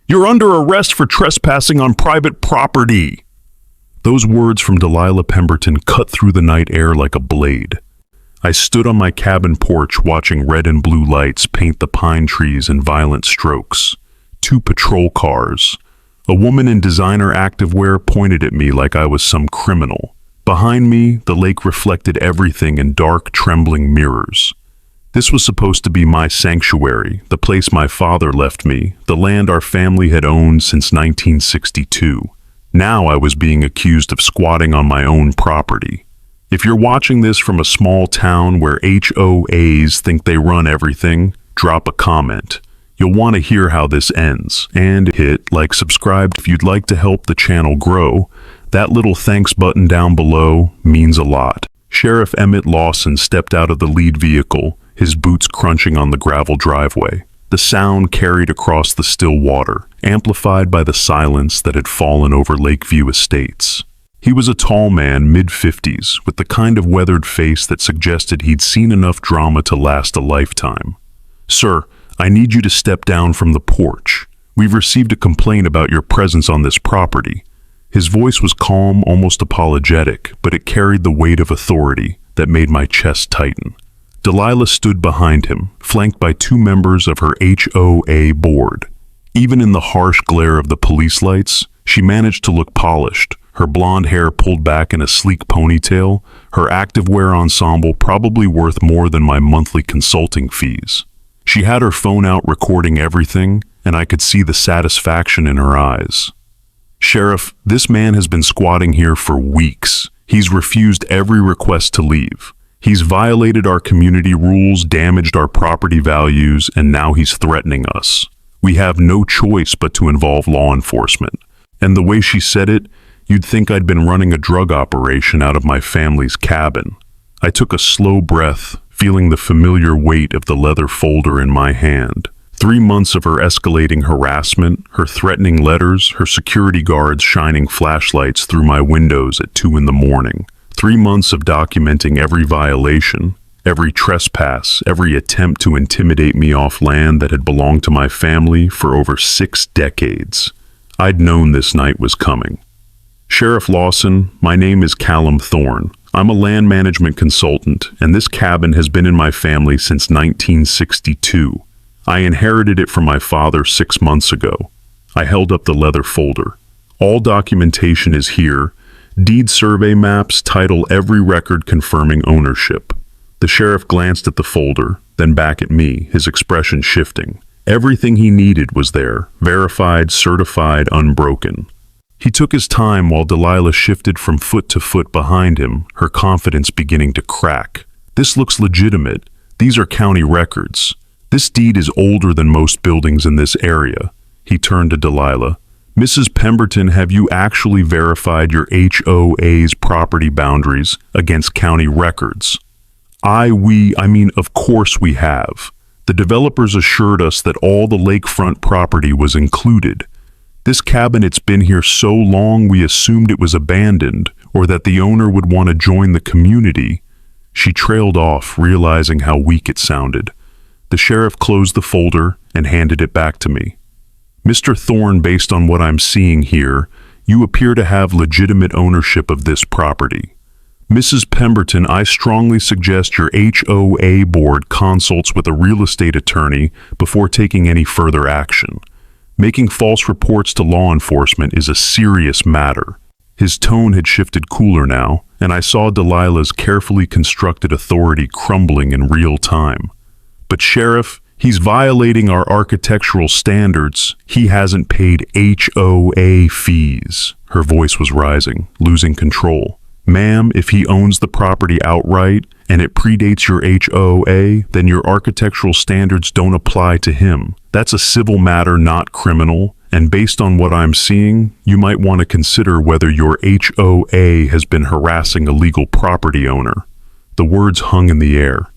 You're under arrest for trespassing on private property." Those words from Delilah Pemberton cut through the night air like a blade. I stood on my cabin porch watching red and blue lights paint the pine trees in violent strokes. 2 patrol cars. A woman in designer activewear pointed at me like I was some criminal. Behind me, the lake reflected everything in dark, trembling mirrors. This was supposed to be my sanctuary, the place my father left me, the land our family had owned since 1962. Now I was being accused of squatting on my own property. If you're watching this from a small town where HOAs think they run everything, drop a comment. You'll want to hear how this ends, and hit like, subscribe if you'd like to help the channel grow. That little thanks button down below means a lot. Sheriff Emmett Lawson stepped out of the lead vehicle, his boots crunching on the gravel driveway. The sound carried across the still water, amplified by the silence that had fallen over Lakeview Estates. He was a tall man, mid-50s, with the kind of weathered face that suggested he'd seen enough drama to last a lifetime. "Sir, I need you to step down from the porch. We've received a complaint about your presence on this property." His voice was calm, almost apologetic, but it carried the weight of authority that made my chest tighten. Delilah stood behind him, flanked by 2 members of her HOA board. Even in the harsh glare of the police lights, she managed to look polished, her blonde hair pulled back in a sleek ponytail, her activewear ensemble probably worth more than my monthly consulting fees. She had her phone out recording everything, and I could see the satisfaction in her eyes. "Sheriff, this man has been squatting here for weeks. He's refused every request to leave. He's violated our community rules, damaged our property values, and now he's threatening us. We have no choice but to involve law enforcement." And the way she said it, you'd think I'd been running a drug operation out of my family's cabin. I took a slow breath, feeling the familiar weight of the leather folder in my hand. 3 months of her escalating harassment, her threatening letters, her security guards shining flashlights through my windows at 2 in the morning. 3 months of documenting every violation, every trespass, every attempt to intimidate me off land that had belonged to my family for over 6 decades. I'd known this night was coming. "Sheriff Lawson, my name is Callum Thorne. I'm a land management consultant, and this cabin has been in my family since 1962. I inherited it from my father 6 months ago." I held up the leather folder. "All documentation is here. Deed survey maps, title, every record confirming ownership." The sheriff glanced at the folder, then back at me, his expression shifting. Everything he needed was there, verified, certified, unbroken. He took his time while Delilah shifted from foot to foot behind him, her confidence beginning to crack. "This looks legitimate. These are county records. This deed is older than most buildings in this area." He turned to Delilah. "Mrs. Pemberton, have you actually verified your HOA's property boundaries against county records?" I mean, of course we have. The developers assured us that all the lakefront property was included. This cabin, it's been here so long we assumed it was abandoned or that the owner would want to join the community. She trailed off, realizing how weak it sounded. The sheriff closed the folder and handed it back to me. "Mr. Thorne, based on what I'm seeing here, you appear to have legitimate ownership of this property. Mrs. Pemberton, I strongly suggest your HOA board consults with a real estate attorney before taking any further action. Making false reports to law enforcement is a serious matter." His tone had shifted cooler now, and I saw Delilah's carefully constructed authority crumbling in real time. "But Sheriff, he's violating our architectural standards. He hasn't paid HOA fees." Her voice was rising, losing control. "Ma'am, if he owns the property outright and it predates your HOA, then your architectural standards don't apply to him. That's a civil matter, not criminal. And based on what I'm seeing, you might want to consider whether your HOA has been harassing a legal property owner." The words hung in the air.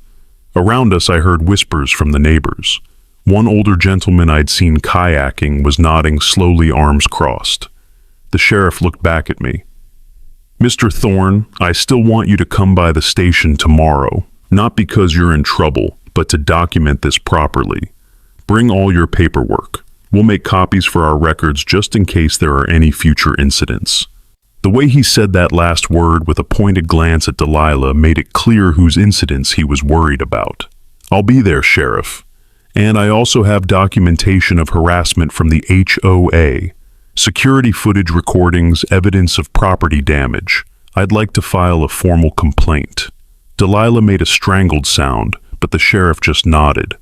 Around us, I heard whispers from the neighbors. One older gentleman I'd seen kayaking was nodding slowly, arms crossed. The sheriff looked back at me. "Mr. Thorne, I still want you to come by the station tomorrow, not because you're in trouble, but to document this properly. Bring all your paperwork. We'll make copies for our records just in case there are any future incidents." The way he said that last word with a pointed glance at Delilah made it clear whose incidents he was worried about. "I'll be there, Sheriff. And I also have documentation of harassment from the HOA. Security footage recordings, evidence of property damage. I'd like to file a formal complaint." Delilah made a strangled sound, but the sheriff just nodded.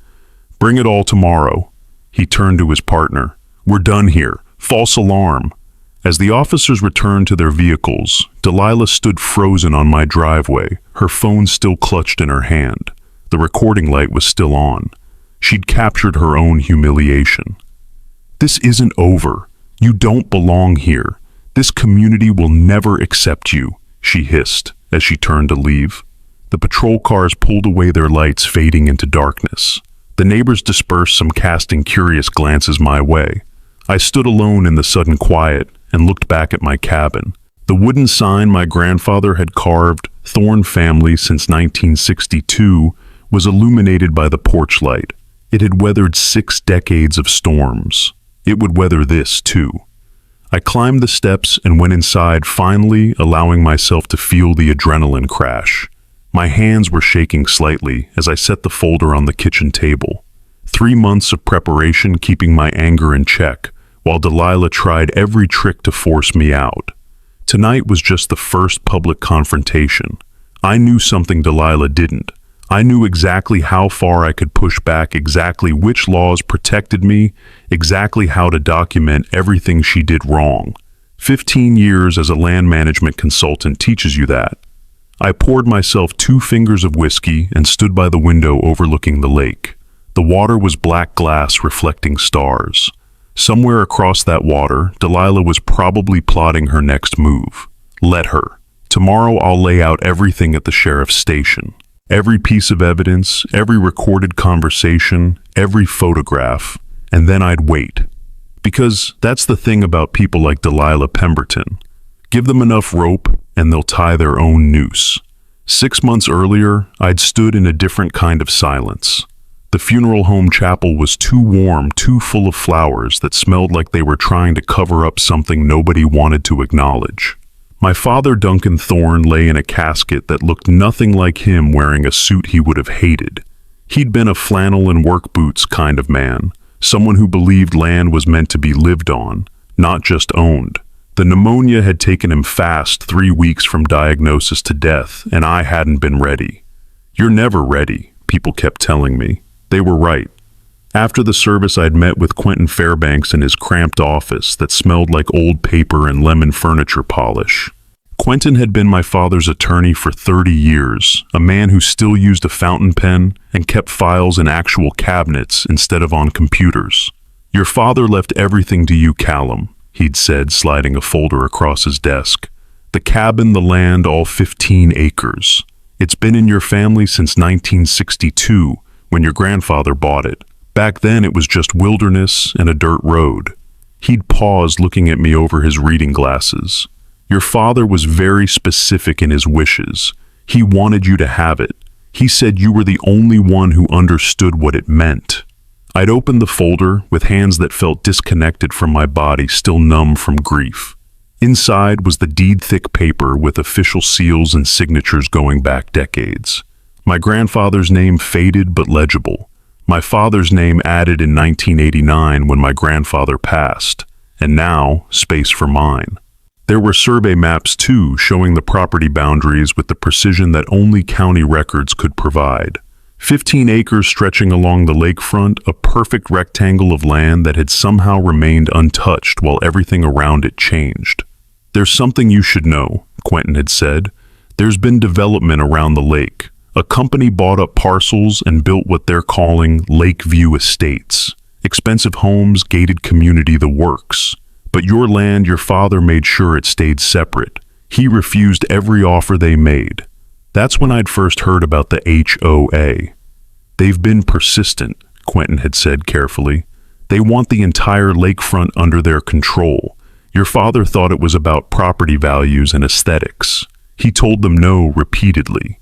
"Bring it all tomorrow." He turned to his partner. "We're done here. False alarm." As the officers returned to their vehicles, Delilah stood frozen on my driveway, her phone still clutched in her hand. The recording light was still on. She'd captured her own humiliation. "This isn't over. You don't belong here. This community will never accept you," she hissed as she turned to leave. The patrol cars pulled away, their lights fading into darkness. The neighbors dispersed, some casting curious glances my way. I stood alone in the sudden quiet and looked back at my cabin. The wooden sign my grandfather had carved, "Thorne Family since 1962, was illuminated by the porch light. It had weathered 6 decades of storms. It would weather this, too. I climbed the steps and went inside, finally allowing myself to feel the adrenaline crash. My hands were shaking slightly as I set the folder on the kitchen table. 3 months of preparation keeping my anger in check, while Delilah tried every trick to force me out. Tonight was just the first public confrontation. I knew something Delilah didn't. I knew exactly how far I could push back, exactly which laws protected me, exactly how to document everything she did wrong. 15 years as a land management consultant teaches you that. I poured myself 2 fingers of whiskey and stood by the window overlooking the lake. The water was black glass reflecting stars. Somewhere across that water, Delilah was probably plotting her next move. Let her. Tomorrow I'll lay out everything at the sheriff's station. Every piece of evidence, every recorded conversation, every photograph, and then I'd wait. Because that's the thing about people like Delilah Pemberton. Give them enough rope and they'll tie their own noose. 6 months earlier, I'd stood in a different kind of silence. The funeral home chapel was too warm, too full of flowers that smelled like they were trying to cover up something nobody wanted to acknowledge. My father, Duncan Thorne, lay in a casket that looked nothing like him wearing a suit he would have hated. He'd been a flannel and work boots kind of man, someone who believed land was meant to be lived on, not just owned. The pneumonia had taken him fast, 3 weeks from diagnosis to death, and I hadn't been ready. "You're never ready," people kept telling me. They were right. After the service, I'd met with Quentin Fairbanks in his cramped office that smelled like old paper and lemon furniture polish. Quentin had been my father's attorney for 30 years, a man who still used a fountain pen and kept files in actual cabinets instead of on computers. "Your father left everything to you, Callum," he'd said, sliding a folder across his desk. "The cabin, the land, all 15 acres. It's been in your family since 1962, when your grandfather bought it. Back then it was just wilderness and a dirt road." He'd paused, looking at me over his reading glasses. "Your father was very specific in his wishes. He wanted you to have it. He said you were the only one who understood what it meant." I'd opened the folder with hands that felt disconnected from my body, still numb from grief. Inside was the deed-thick paper with official seals and signatures going back decades. My grandfather's name faded but legible. My father's name added in 1989 when my grandfather passed, and now space for mine. There were survey maps too, showing the property boundaries with the precision that only county records could provide. 15 acres stretching along the lakefront, a perfect rectangle of land that had somehow remained untouched while everything around it changed. "There's something you should know," Quentin had said. "There's been development around the lake. A company bought up parcels and built what they're calling Lakeview Estates. Expensive homes, gated community, the works. But your land, your father made sure it stayed separate. He refused every offer they made." That's when I'd first heard about the HOA. "They've been persistent," Quentin had said carefully. "They want the entire lakefront under their control. Your father thought it was about property values and aesthetics. He told them no repeatedly.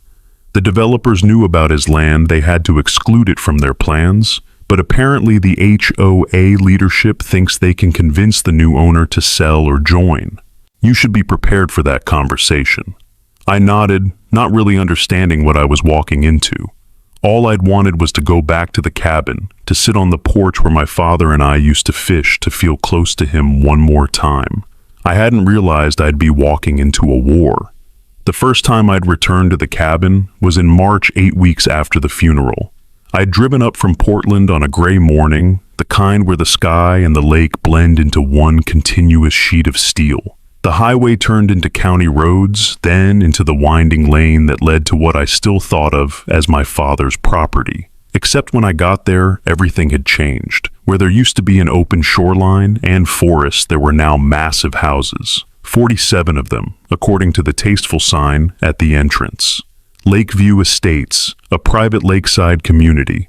The developers knew about his land, they had to exclude it from their plans, but apparently the HOA leadership thinks they can convince the new owner to sell or join. You should be prepared for that conversation. I nodded, not really understanding what I was walking into. All I'd wanted was to go back to the cabin, to sit on the porch where my father and I used to fish, to feel close to him one more time. I hadn't realized I'd be walking into a war. The first time I'd returned to the cabin was in March, 8 weeks after the funeral. I'd driven up from Portland on a gray morning, the kind where the sky and the lake blend into one continuous sheet of steel. The highway turned into county roads, then into the winding lane that led to what I still thought of as my father's property. Except when I got there, everything had changed. Where there used to be an open shoreline and forest, there were now massive houses. 47 of them, according to the tasteful sign at the entrance. Lakeview Estates, a private lakeside community.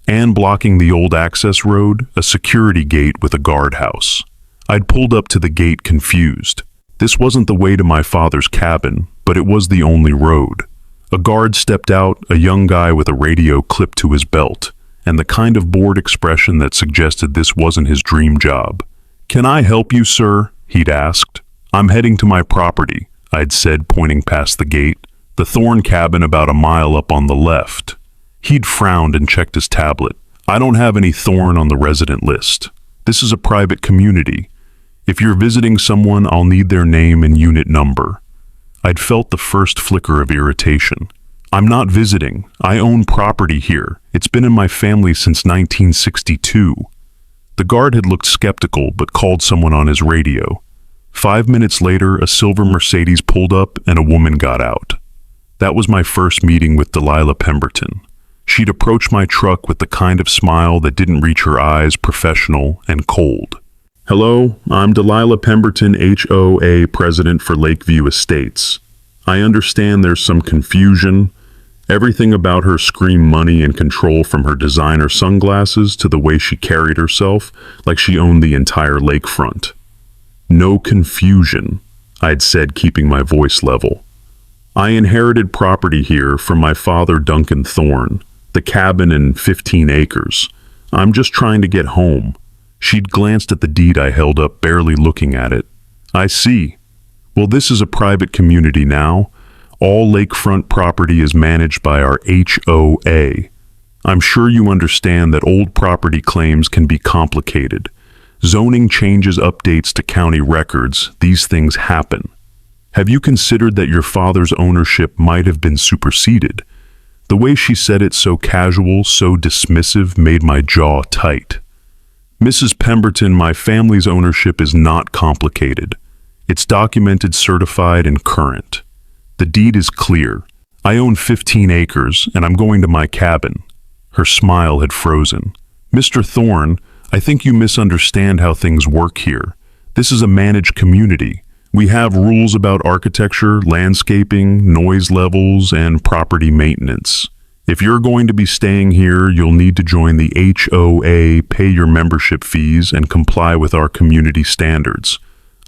And blocking the old access road, a security gate with a guardhouse. I'd pulled up to the gate confused. This wasn't the way to my father's cabin, but it was the only road. A guard stepped out, a young guy with a radio clipped to his belt, and the kind of bored expression that suggested this wasn't his dream job. "Can I help you, sir?" he'd asked. "I'm heading to my property," I'd said, pointing past the gate. "The Thorn cabin about a mile up on the left." He'd frowned and checked his tablet. "I don't have any Thorn on the resident list. This is a private community. If you're visiting someone, I'll need their name and unit number." I'd felt the first flicker of irritation. "I'm not visiting. I own property here. It's been in my family since 1962. The guard had looked skeptical but called someone on his radio. 5 minutes later, a silver Mercedes pulled up and a woman got out. That was my first meeting with Delilah Pemberton. She'd approach my truck with the kind of smile that didn't reach her eyes, professional and cold. "Hello, I'm Delilah Pemberton, HOA President for Lakeview Estates. I understand there's some confusion. Everything about her screamed money and control, from her designer sunglasses to the way she carried herself, like she owned the entire lakefront." "No confusion," I'd said, keeping my voice level. "I inherited property here from my father, Duncan Thorne, the cabin and 15 acres. I'm just trying to get home." She'd glanced at the deed I held up, barely looking at it. "I see. Well, this is a private community now. All lakefront property is managed by our HOA. I'm sure you understand that old property claims can be complicated. Zoning changes, updates to county records, these things happen. Have you considered that your father's ownership might have been superseded?" The way she said it, so casual, so dismissive, made my jaw tight. "Mrs. Pemberton, my family's ownership is not complicated. It's documented, certified, and current. The deed is clear. I own 15 acres, and I'm going to my cabin." Her smile had frozen. "Mr. Thorne, I think you misunderstand how things work here. This is a managed community. We have rules about architecture, landscaping, noise levels, and property maintenance. If you're going to be staying here, you'll need to join the HOA, pay your membership fees, and comply with our community standards.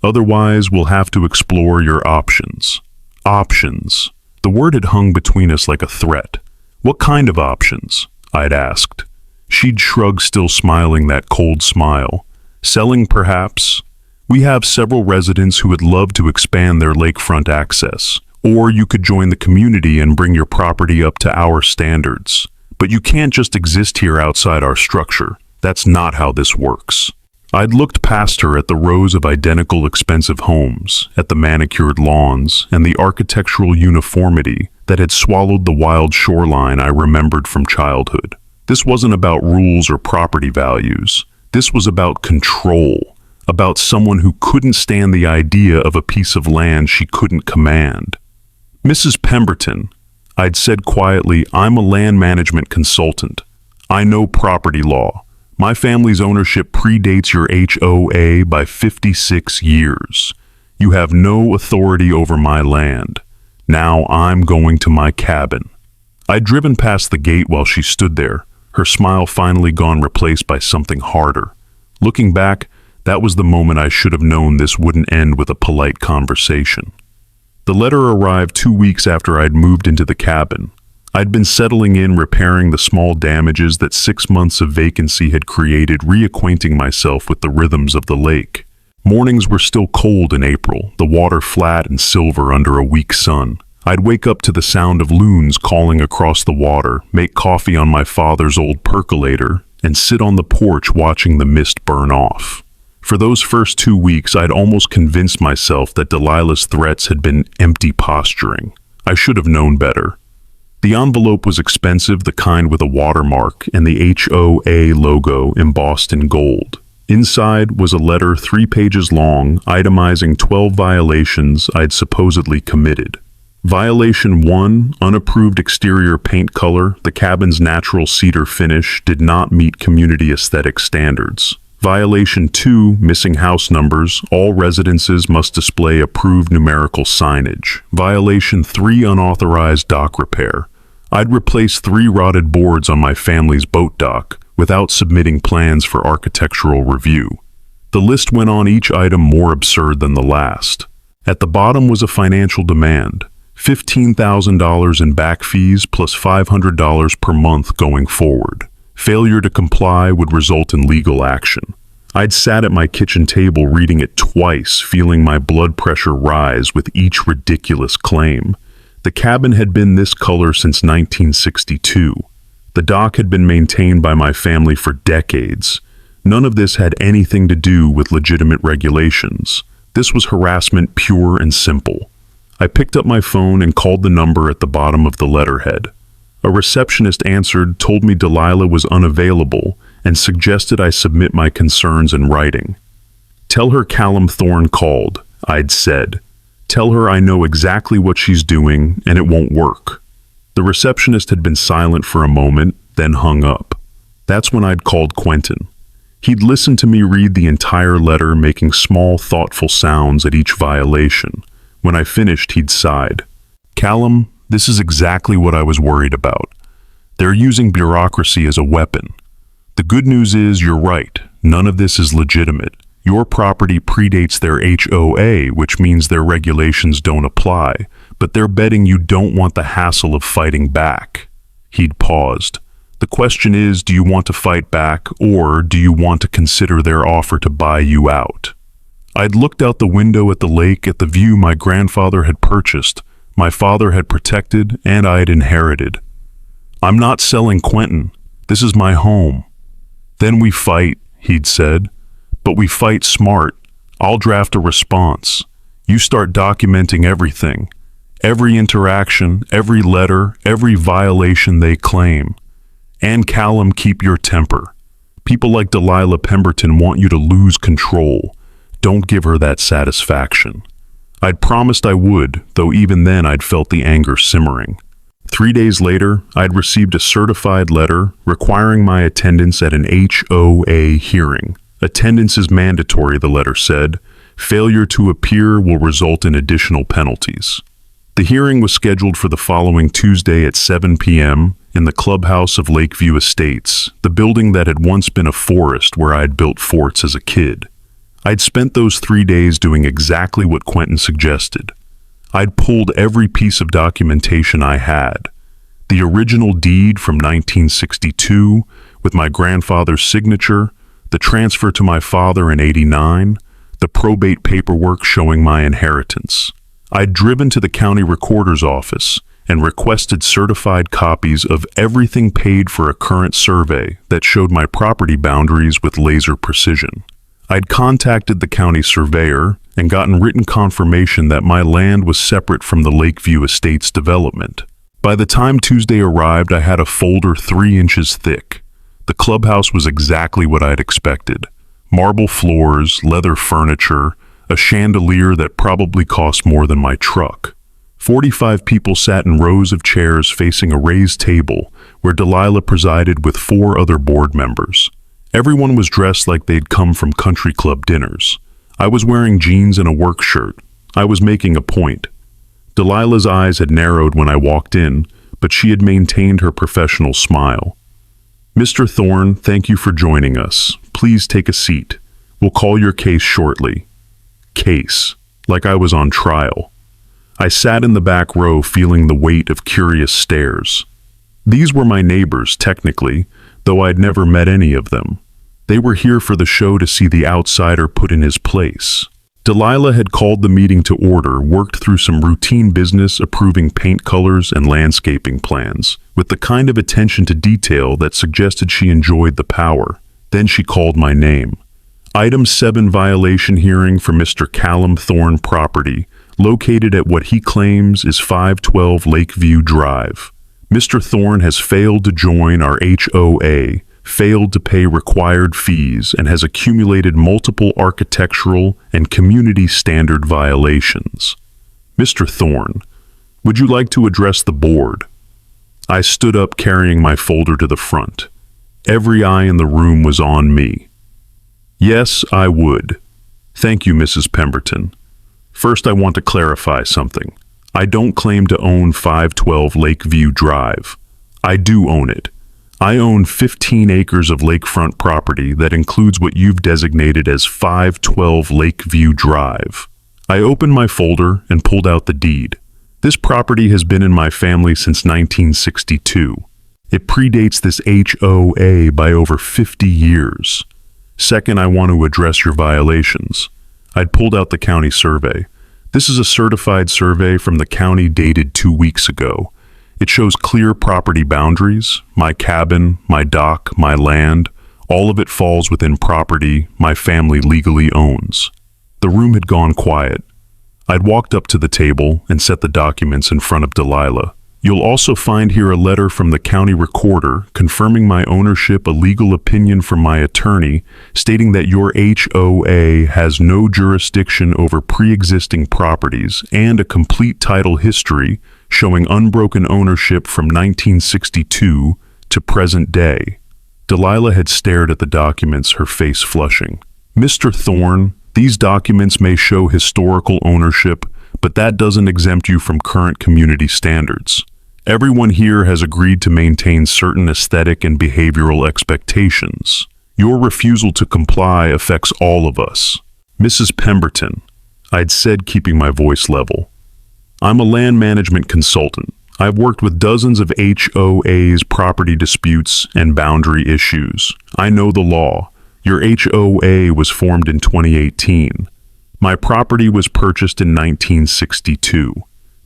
Otherwise, we'll have to explore your options." Options. The word had hung between us like a threat. "What kind of options?" I'd asked. She'd shrugged, still smiling that cold smile. "Selling, perhaps? We have several residents who would love to expand their lakefront access. Or you could join the community and bring your property up to our standards. But you can't just exist here outside our structure. That's not how this works." I'd looked past her at the rows of identical expensive homes, at the manicured lawns, and the architectural uniformity that had swallowed the wild shoreline I remembered from childhood. This wasn't about rules or property values. This was about control, about someone who couldn't stand the idea of a piece of land she couldn't command. "Mrs. Pemberton," I'd said quietly, "I'm a land management consultant. I know property law. My family's ownership predates your HOA by 56 years. You have no authority over my land. Now I'm going to my cabin." I'd driven past the gate while she stood there, her smile finally gone, replaced by something harder. Looking back, that was the moment I should have known this wouldn't end with a polite conversation. The letter arrived 2 weeks after I'd moved into the cabin. I'd been settling in, repairing the small damages that 6 months of vacancy had created, reacquainting myself with the rhythms of the lake. Mornings were still cold in April, the water flat and silver under a weak sun. I'd wake up to the sound of loons calling across the water, make coffee on my father's old percolator, and sit on the porch watching the mist burn off. For those first 2 weeks, I'd almost convinced myself that Delilah's threats had been empty posturing. I should have known better. The envelope was expensive, the kind with a watermark and the HOA logo embossed in gold. Inside was a letter 3 pages long, itemizing 12 violations I'd supposedly committed. Violation 1, unapproved exterior paint color, the cabin's natural cedar finish did not meet community aesthetic standards. Violation 2, missing house numbers, all residences must display approved numerical signage. Violation 3, unauthorized dock repair. I'd replaced 3 rotted boards on my family's boat dock without submitting plans for architectural review. The list went on, each item more absurd than the last. At the bottom was a financial demand. $15,000 in back fees plus $500 per month going forward. Failure to comply would result in legal action. I'd sat at my kitchen table reading it twice, feeling my blood pressure rise with each ridiculous claim. The cabin had been this color since 1962. The dock had been maintained by my family for decades. None of this had anything to do with legitimate regulations. This was harassment pure and simple. I picked up my phone and called the number at the bottom of the letterhead. A receptionist answered, told me Delilah was unavailable, and suggested I submit my concerns in writing. "Tell her Callum Thorne called," I'd said. "Tell her I know exactly what she's doing, and it won't work." The receptionist had been silent for a moment, then hung up. That's when I'd called Quentin. He'd listened to me read the entire letter, making small, thoughtful sounds at each violation. When I finished, he'd sighed. "Callum, this is exactly what I was worried about. They're using bureaucracy as a weapon. The good news is you're right. None of this is legitimate. Your property predates their HOA, which means their regulations don't apply, but they're betting you don't want the hassle of fighting back." He'd paused. "The question is, do you want to fight back, or do you want to consider their offer to buy you out?" I'd looked out the window at the lake, at the view my grandfather had purchased, my father had protected, and I had inherited. "I'm not selling Quentin. This is my home." "Then we fight," he'd said. "But we fight smart. I'll draft a response. You start documenting everything. Every interaction, every letter, every violation they claim. And Callum, keep your temper. People like Delilah Pemberton want you to lose control. Don't give her that satisfaction." I'd promised I would, though even then I'd felt the anger simmering. 3 days later, I'd received a certified letter requiring my attendance at an HOA hearing. Attendance is mandatory, the letter said. Failure to appear will result in additional penalties. The hearing was scheduled for the following Tuesday at 7 p.m. in the clubhouse of Lakeview Estates, the building that had once been a forest where I'd built forts as a kid. I'd spent those 3 days doing exactly what Quentin suggested. I'd pulled every piece of documentation I had. The original deed from 1962 with my grandfather's signature, the transfer to my father in '89, the probate paperwork showing my inheritance. I'd driven to the county recorder's office and requested certified copies of everything paid for a current survey that showed my property boundaries with laser precision. I'd contacted the county surveyor and gotten written confirmation that my land was separate from the Lakeview Estates development. By the time Tuesday arrived, I had a folder 3 inches thick. The clubhouse was exactly what I'd expected. Marble floors, leather furniture, a chandelier that probably cost more than my truck. 45 people sat in rows of chairs facing a raised table where Delilah presided with 4 other board members. Everyone was dressed like they'd come from country club dinners. I was wearing jeans and a work shirt. I was making a point. Delilah's eyes had narrowed when I walked in, but she had maintained her professional smile. "Mr. Thorne, thank you for joining us. Please take a seat. We'll call your case shortly." Case, like I was on trial. I sat in the back row feeling the weight of curious stares. These were my neighbors, technically, though I'd never met any of them. They were here for the show to see the outsider put in his place. Delilah had called the meeting to order, worked through some routine business, approving paint colors and landscaping plans, with the kind of attention to detail that suggested she enjoyed the power. Then she called my name. Item 7 violation hearing for Mr. Callum Thorne property, located at what he claims is 512 Lakeview Drive. Mr. Thorne has failed to join our HOA, failed to pay required fees, and has accumulated multiple architectural and community standard violations. Mr. Thorne, would you like to address the board? I stood up, carrying my folder to the front. Every eye in the room was on me. Yes, I would. Thank you, Mrs. Pemberton. First, I want to clarify something. I don't claim to own 512 Lakeview Drive. I do own it. I own 15 acres of lakefront property that includes what you've designated as 512 Lakeview Drive. I opened my folder and pulled out the deed. This property has been in my family since 1962. It predates this HOA by over 50 years. Second, I want to address your violations. I'd pulled out the county survey. This is a certified survey from the county dated 2 weeks ago. It shows clear property boundaries, my cabin, my dock, my land. All of it falls within property my family legally owns. The room had gone quiet. I'd walked up to the table and set the documents in front of Delilah. You'll also find here a letter from the county recorder confirming my ownership, a legal opinion from my attorney stating that your HOA has no jurisdiction over pre-existing properties, and a complete title history showing unbroken ownership from 1962 to present day. Delilah had stared at the documents, her face flushing. Mr. Thorne, these documents may show historical ownership, but that doesn't exempt you from current community standards. Everyone here has agreed to maintain certain aesthetic and behavioral expectations. Your refusal to comply affects all of us. Mrs. Pemberton, I'd said, keeping my voice level. I'm a land management consultant. I've worked with dozens of HOAs, property disputes, and boundary issues. I know the law. Your HOA was formed in 2018. My property was purchased in 1962.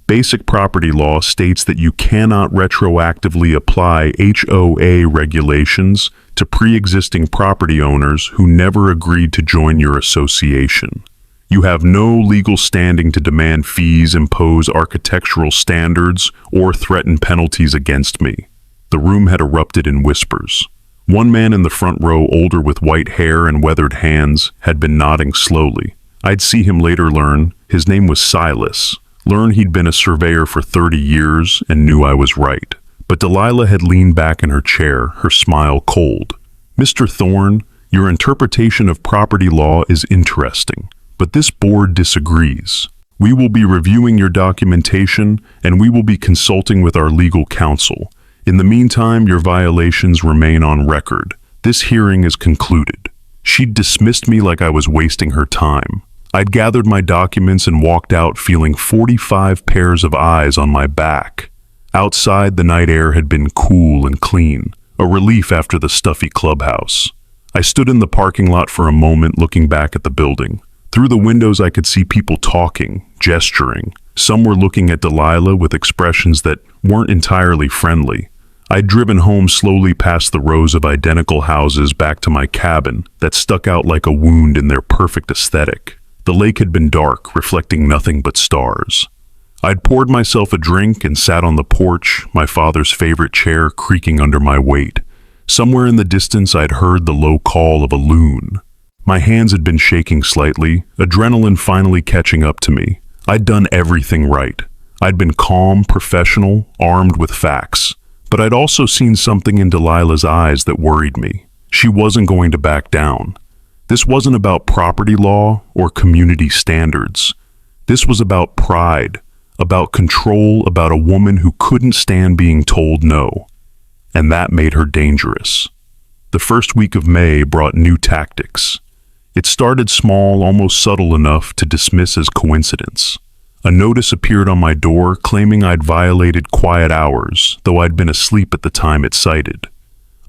Basic property law states that you cannot retroactively apply HOA regulations to pre-existing property owners who never agreed to join your association. You have no legal standing to demand fees, impose architectural standards, or threaten penalties against me. The room had erupted in whispers. One man in the front row, older with white hair and weathered hands, had been nodding slowly. I'd see him later learn his name was Silas. Learn he'd been a surveyor for 30 years and knew I was right. But Delilah had leaned back in her chair, her smile cold. Mr. Thorne, your interpretation of property law is interesting, but this board disagrees. We will be reviewing your documentation, and we will be consulting with our legal counsel. In the meantime, your violations remain on record. This hearing is concluded. She'd dismissed me like I was wasting her time. I'd gathered my documents and walked out, feeling 45 pairs of eyes on my back. Outside, the night air had been cool and clean, a relief after the stuffy clubhouse. I stood in the parking lot for a moment, looking back at the building. Through the windows, I could see people talking, gesturing. Some were looking at Delilah with expressions that weren't entirely friendly. I'd driven home slowly past the rows of identical houses back to my cabin that stuck out like a wound in their perfect aesthetic. The lake had been dark, reflecting nothing but stars. I'd poured myself a drink and sat on the porch, my father's favorite chair creaking under my weight. Somewhere in the distance, I'd heard the low call of a loon. My hands had been shaking slightly, adrenaline finally catching up to me. I'd done everything right. I'd been calm, professional, armed with facts. But I'd also seen something in Delilah's eyes that worried me. She wasn't going to back down. This wasn't about property law or community standards. This was about pride, about control, about a woman who couldn't stand being told no. And that made her dangerous. The first week of May brought new tactics. It started small, almost subtle enough to dismiss as coincidence. A notice appeared on my door claiming I'd violated quiet hours, though I'd been asleep at the time it cited.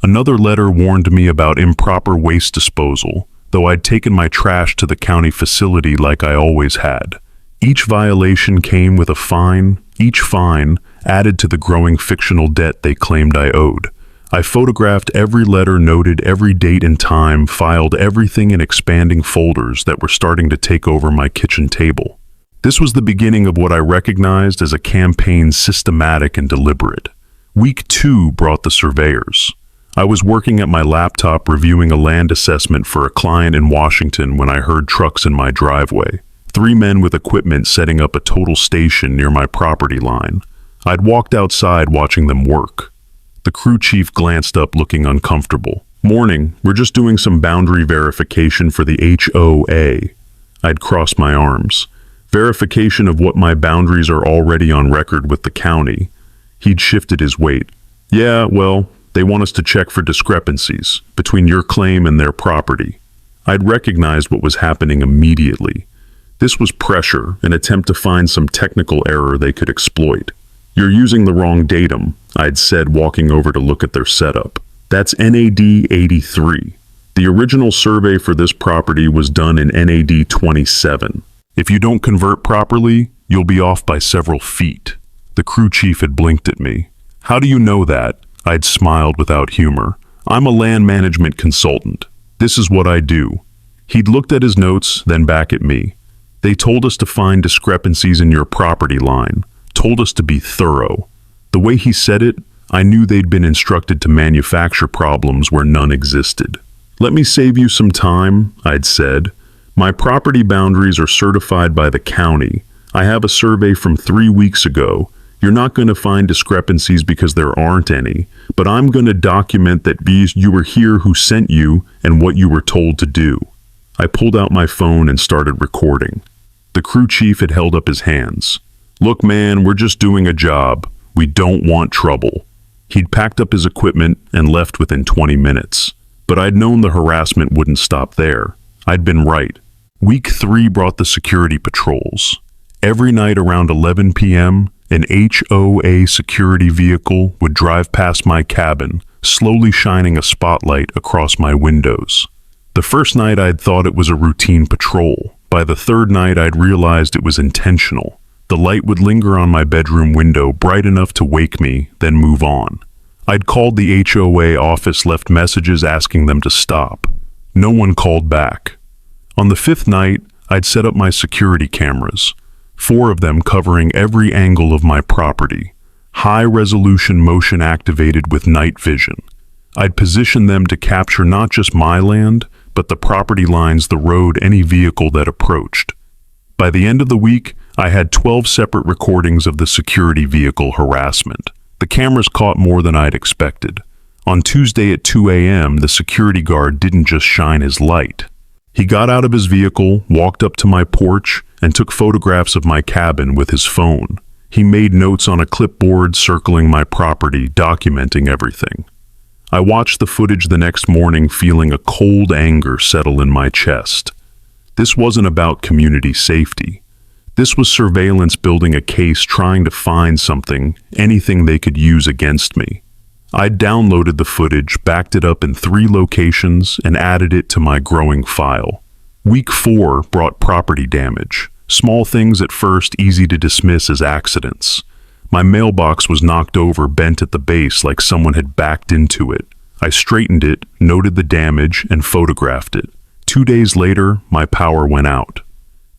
Another letter warned me about improper waste disposal, though I'd taken my trash to the county facility like I always had. Each violation came with a fine, each fine added to the growing fictional debt they claimed I owed. I photographed every letter, noted every date and time, filed everything in expanding folders that were starting to take over my kitchen table. This was the beginning of what I recognized as a campaign systematic and deliberate. Week 2 brought the surveyors. I was working at my laptop reviewing a land assessment for a client in Washington when I heard trucks in my driveway. 3 men with equipment setting up a total station near my property line. I'd walked outside watching them work. The crew chief glanced up looking uncomfortable. "Morning, we're just doing some boundary verification for the HOA. I'd crossed my arms. Verification of what my boundaries are already on record with the county. He'd shifted his weight. "Yeah, well, they want us to check for discrepancies between your claim and their property." I'd recognized what was happening immediately. This was pressure, an attempt to find some technical error they could exploit. "You're using the wrong datum," I'd said, walking over to look at their setup. "That's NAD 83. The original survey for this property was done in NAD 27. If you don't convert properly, you'll be off by several feet." The crew chief had blinked at me. "How do you know that?" I'd smiled without humor. "I'm a land management consultant. This is what I do." He'd looked at his notes, then back at me. "They told us to find discrepancies in your property line, told us to be thorough." The way he said it, I knew they'd been instructed to manufacture problems where none existed. "Let me save you some time," I'd said. "My property boundaries are certified by the county. I have a survey from 3 weeks ago. You're not going to find discrepancies because there aren't any, but I'm going to document that you were here, who sent you, and what you were told to do." I pulled out my phone and started recording. The crew chief had held up his hands. "Look, man, we're just doing a job. We don't want trouble." He'd packed up his equipment and left within 20 minutes. But I'd known the harassment wouldn't stop there. I'd been right. Week 3 brought the security patrols. Every night around 11 p.m., an HOA security vehicle would drive past my cabin, slowly shining a spotlight across my windows. The first night I'd thought it was a routine patrol. By the third night I'd realized it was intentional. The light would linger on my bedroom window, bright enough to wake me, then move on. I'd called the HOA office, left messages asking them to stop. No one called back. On the 5th night, I'd set up my security cameras, 4 of them covering every angle of my property, high-resolution motion activated with night vision. I'd position them to capture not just my land, but the property lines, the road, any vehicle that approached. By the end of the week, I had 12 separate recordings of the security vehicle harassment. The cameras caught more than I'd expected. On Tuesday at 2 a.m., the security guard didn't just shine his light. He got out of his vehicle, walked up to my porch, and took photographs of my cabin with his phone. He made notes on a clipboard circling my property, documenting everything. I watched the footage the next morning, feeling a cold anger settle in my chest. This wasn't about community safety. This was surveillance building a case, trying to find something, anything they could use against me. I'd downloaded the footage, backed it up in 3 locations, and added it to my growing file. Week 4 brought property damage. Small things at first, easy to dismiss as accidents. My mailbox was knocked over, bent at the base like someone had backed into it. I straightened it, noted the damage, and photographed it. 2 days later, my power went out.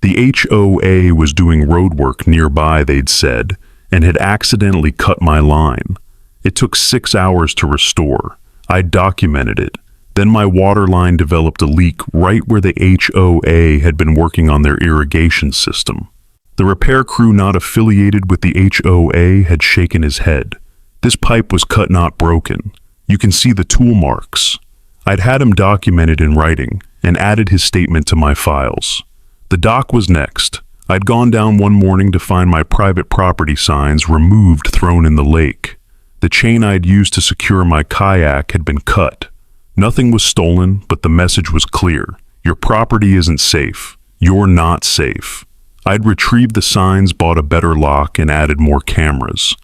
The HOA was doing roadwork nearby, they'd said, and had accidentally cut my line. It took 6 hours to restore. I documented it. Then my water line developed a leak right where the HOA had been working on their irrigation system. The repair crew not affiliated with the HOA had shaken his head. This pipe was cut, not broken. You can see the tool marks. I'd had him documented in writing and added his statement to my files. The dock was next. I'd gone down one morning to find my private property signs removed, thrown in the lake. The chain I'd used to secure my kayak had been cut. Nothing was stolen, but the message was clear. Your property isn't safe. You're not safe. I'd retrieved the signs, bought a better lock, and added more cameras.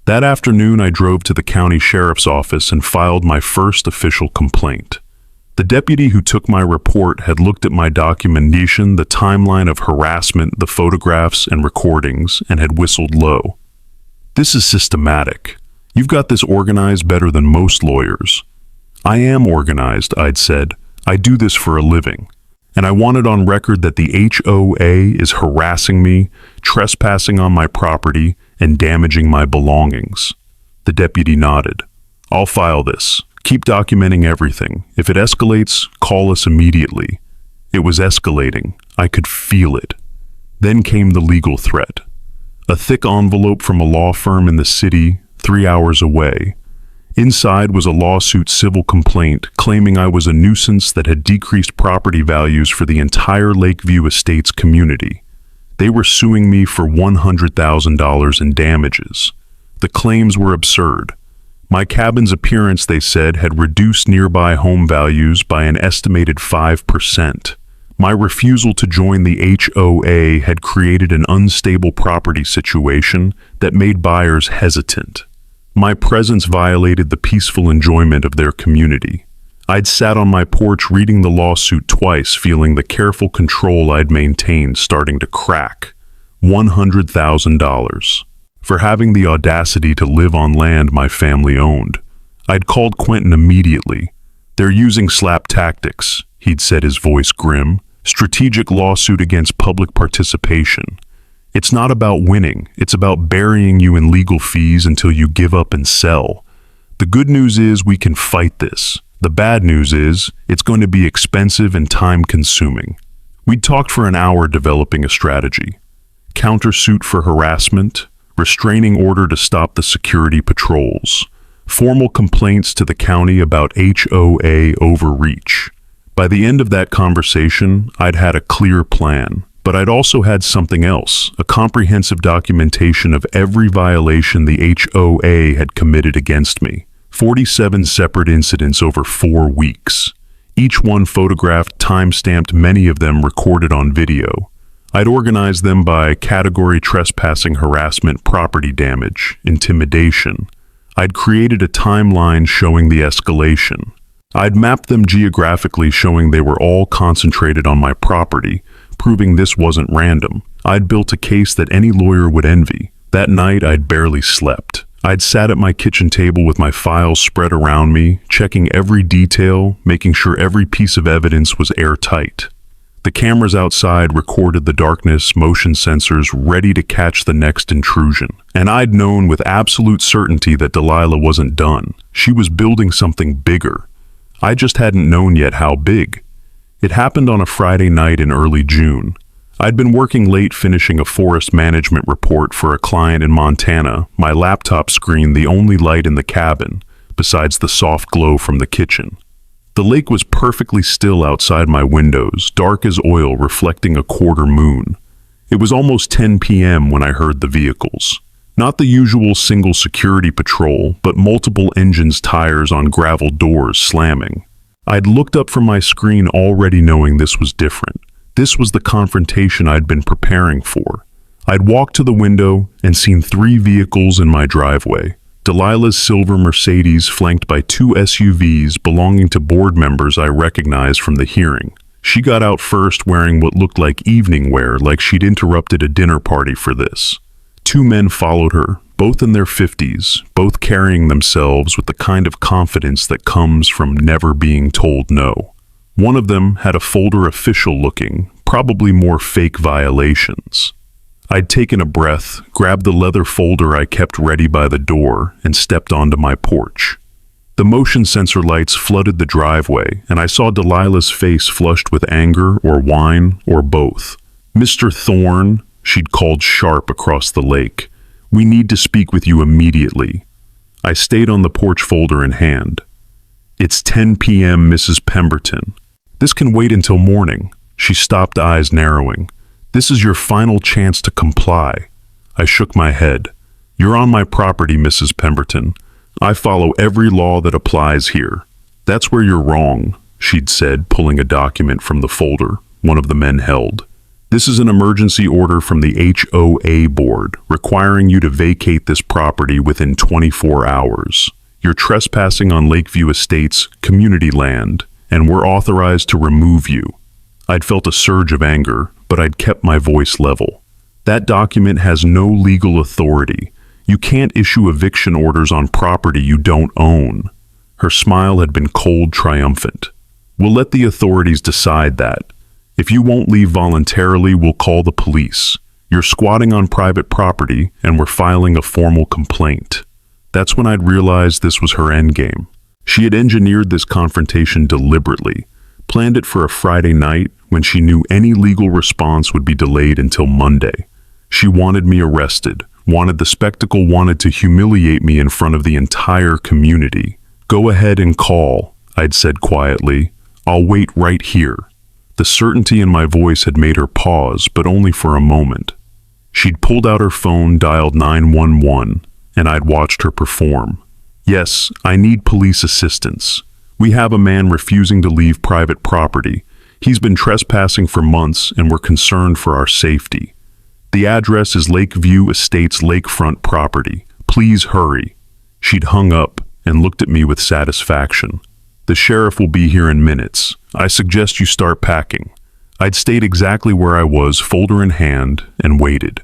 That afternoon, I drove to the county sheriff's office and filed my first official complaint. The deputy who took my report had looked at my documentation, the timeline of harassment, the photographs and recordings, and had whistled low. "This is systematic. You've got this organized better than most lawyers." "I am organized," I'd said. "I do this for a living. And I want it on record that the HOA is harassing me, trespassing on my property, and damaging my belongings." The deputy nodded. "I'll file this. Keep documenting everything. If it escalates, call us immediately." It was escalating. I could feel it. Then came the legal threat. A thick envelope from a law firm in the city, 3 hours away. Inside was a lawsuit civil complaint claiming I was a nuisance that had decreased property values for the entire Lakeview Estates community. They were suing me for $100,000 in damages. The claims were absurd. My cabin's appearance, they said, had reduced nearby home values by an estimated 5%. My refusal to join the HOA had created an unstable property situation that made buyers hesitant. My presence violated the peaceful enjoyment of their community. I'd sat on my porch reading the lawsuit twice, feeling the careful control I'd maintained starting to crack. $100,000. For having the audacity to live on land my family owned. I'd called Quentin immediately. "They're using slap tactics," he'd said, his voice grim. "Strategic lawsuit against public participation. It's not about winning, it's about burying you in legal fees until you give up and sell. The good news is we can fight this. The bad news is it's going to be expensive and time-consuming." We'd talked for an hour developing a strategy. Countersuit for harassment, restraining order to stop the security patrols, formal complaints to the county about HOA overreach. By the end of that conversation, I'd had a clear plan. But I'd also had something else, a comprehensive documentation of every violation the HOA had committed against me. 47 separate incidents over 4 weeks. Each one photographed, time-stamped, many of them recorded on video. I'd organized them by category: trespassing, harassment, property damage, intimidation. I'd created a timeline showing the escalation. I'd mapped them geographically, showing they were all concentrated on my property, proving this wasn't random. I'd built a case that any lawyer would envy. That night, I'd barely slept. I'd sat at my kitchen table with my files spread around me, checking every detail, making sure every piece of evidence was airtight. The cameras outside recorded the darkness, motion sensors ready to catch the next intrusion. And I'd known with absolute certainty that Delilah wasn't done. She was building something bigger. I just hadn't known yet how big. It happened on a Friday night in early June. I'd been working late finishing a forest management report for a client in Montana, my laptop screen the only light in the cabin, besides the soft glow from the kitchen. The lake was perfectly still outside my windows, dark as oil reflecting a quarter moon. It was almost 10 p.m. when I heard the vehicles. Not the usual single security patrol, but multiple engines, tires on gravel, doors slamming. I'd looked up from my screen already knowing this was different. This was the confrontation I'd been preparing for. I'd walked to the window and seen 3 vehicles in my driveway. Delilah's silver Mercedes flanked by 2 SUVs belonging to board members I recognized from the hearing. She got out first wearing what looked like evening wear, like she'd interrupted a dinner party for this. 2 men followed her, both in their 50s, both carrying themselves with the kind of confidence that comes from never being told no. One of them had a folder official looking, probably more fake violations. I'd taken a breath, grabbed the leather folder I kept ready by the door, and stepped onto my porch. The motion sensor lights flooded the driveway, and I saw Delilah's face flushed with anger or wine or both. "Mr. Thorne," she'd called sharp across the lake, "we need to speak with you immediately." I stayed on the porch, folder in hand. "It's 10 p.m., Mrs. Pemberton. This can wait until morning." She stopped, eyes narrowing. "This is your final chance to comply." I shook my head. "You're on my property, Mrs. Pemberton. I follow every law that applies here." "That's where you're wrong," she'd said, pulling a document from the folder one of the men held. This is an emergency order from the HOA board requiring you to vacate this property within 24 hours. You're trespassing on Lakeview Estates community land, and we're authorized to remove you. I'd felt a surge of anger, but I'd kept my voice level. That document has no legal authority. You can't issue eviction orders on property you don't own. Her smile had been cold, triumphant. We'll let the authorities decide that. If you won't leave voluntarily, we'll call the police. You're squatting on private property, and we're filing a formal complaint. That's when I'd realized this was her endgame. She had engineered this confrontation deliberately, planned it for a Friday night when she knew any legal response would be delayed until Monday. She wanted me arrested, wanted the spectacle, wanted to humiliate me in front of the entire community. Go ahead and call, I'd said quietly. I'll wait right here. The certainty in my voice had made her pause, but only for a moment. She'd pulled out her phone, dialed 911, and I'd watched her perform. Yes, I need police assistance. We have a man refusing to leave private property. He's been trespassing for months, and we're concerned for our safety. The address is Lakeview Estates Lakefront property. Please hurry. She'd hung up and looked at me with satisfaction. The sheriff will be here in minutes. I suggest you start packing. I'd stayed exactly where I was, folder in hand, and waited.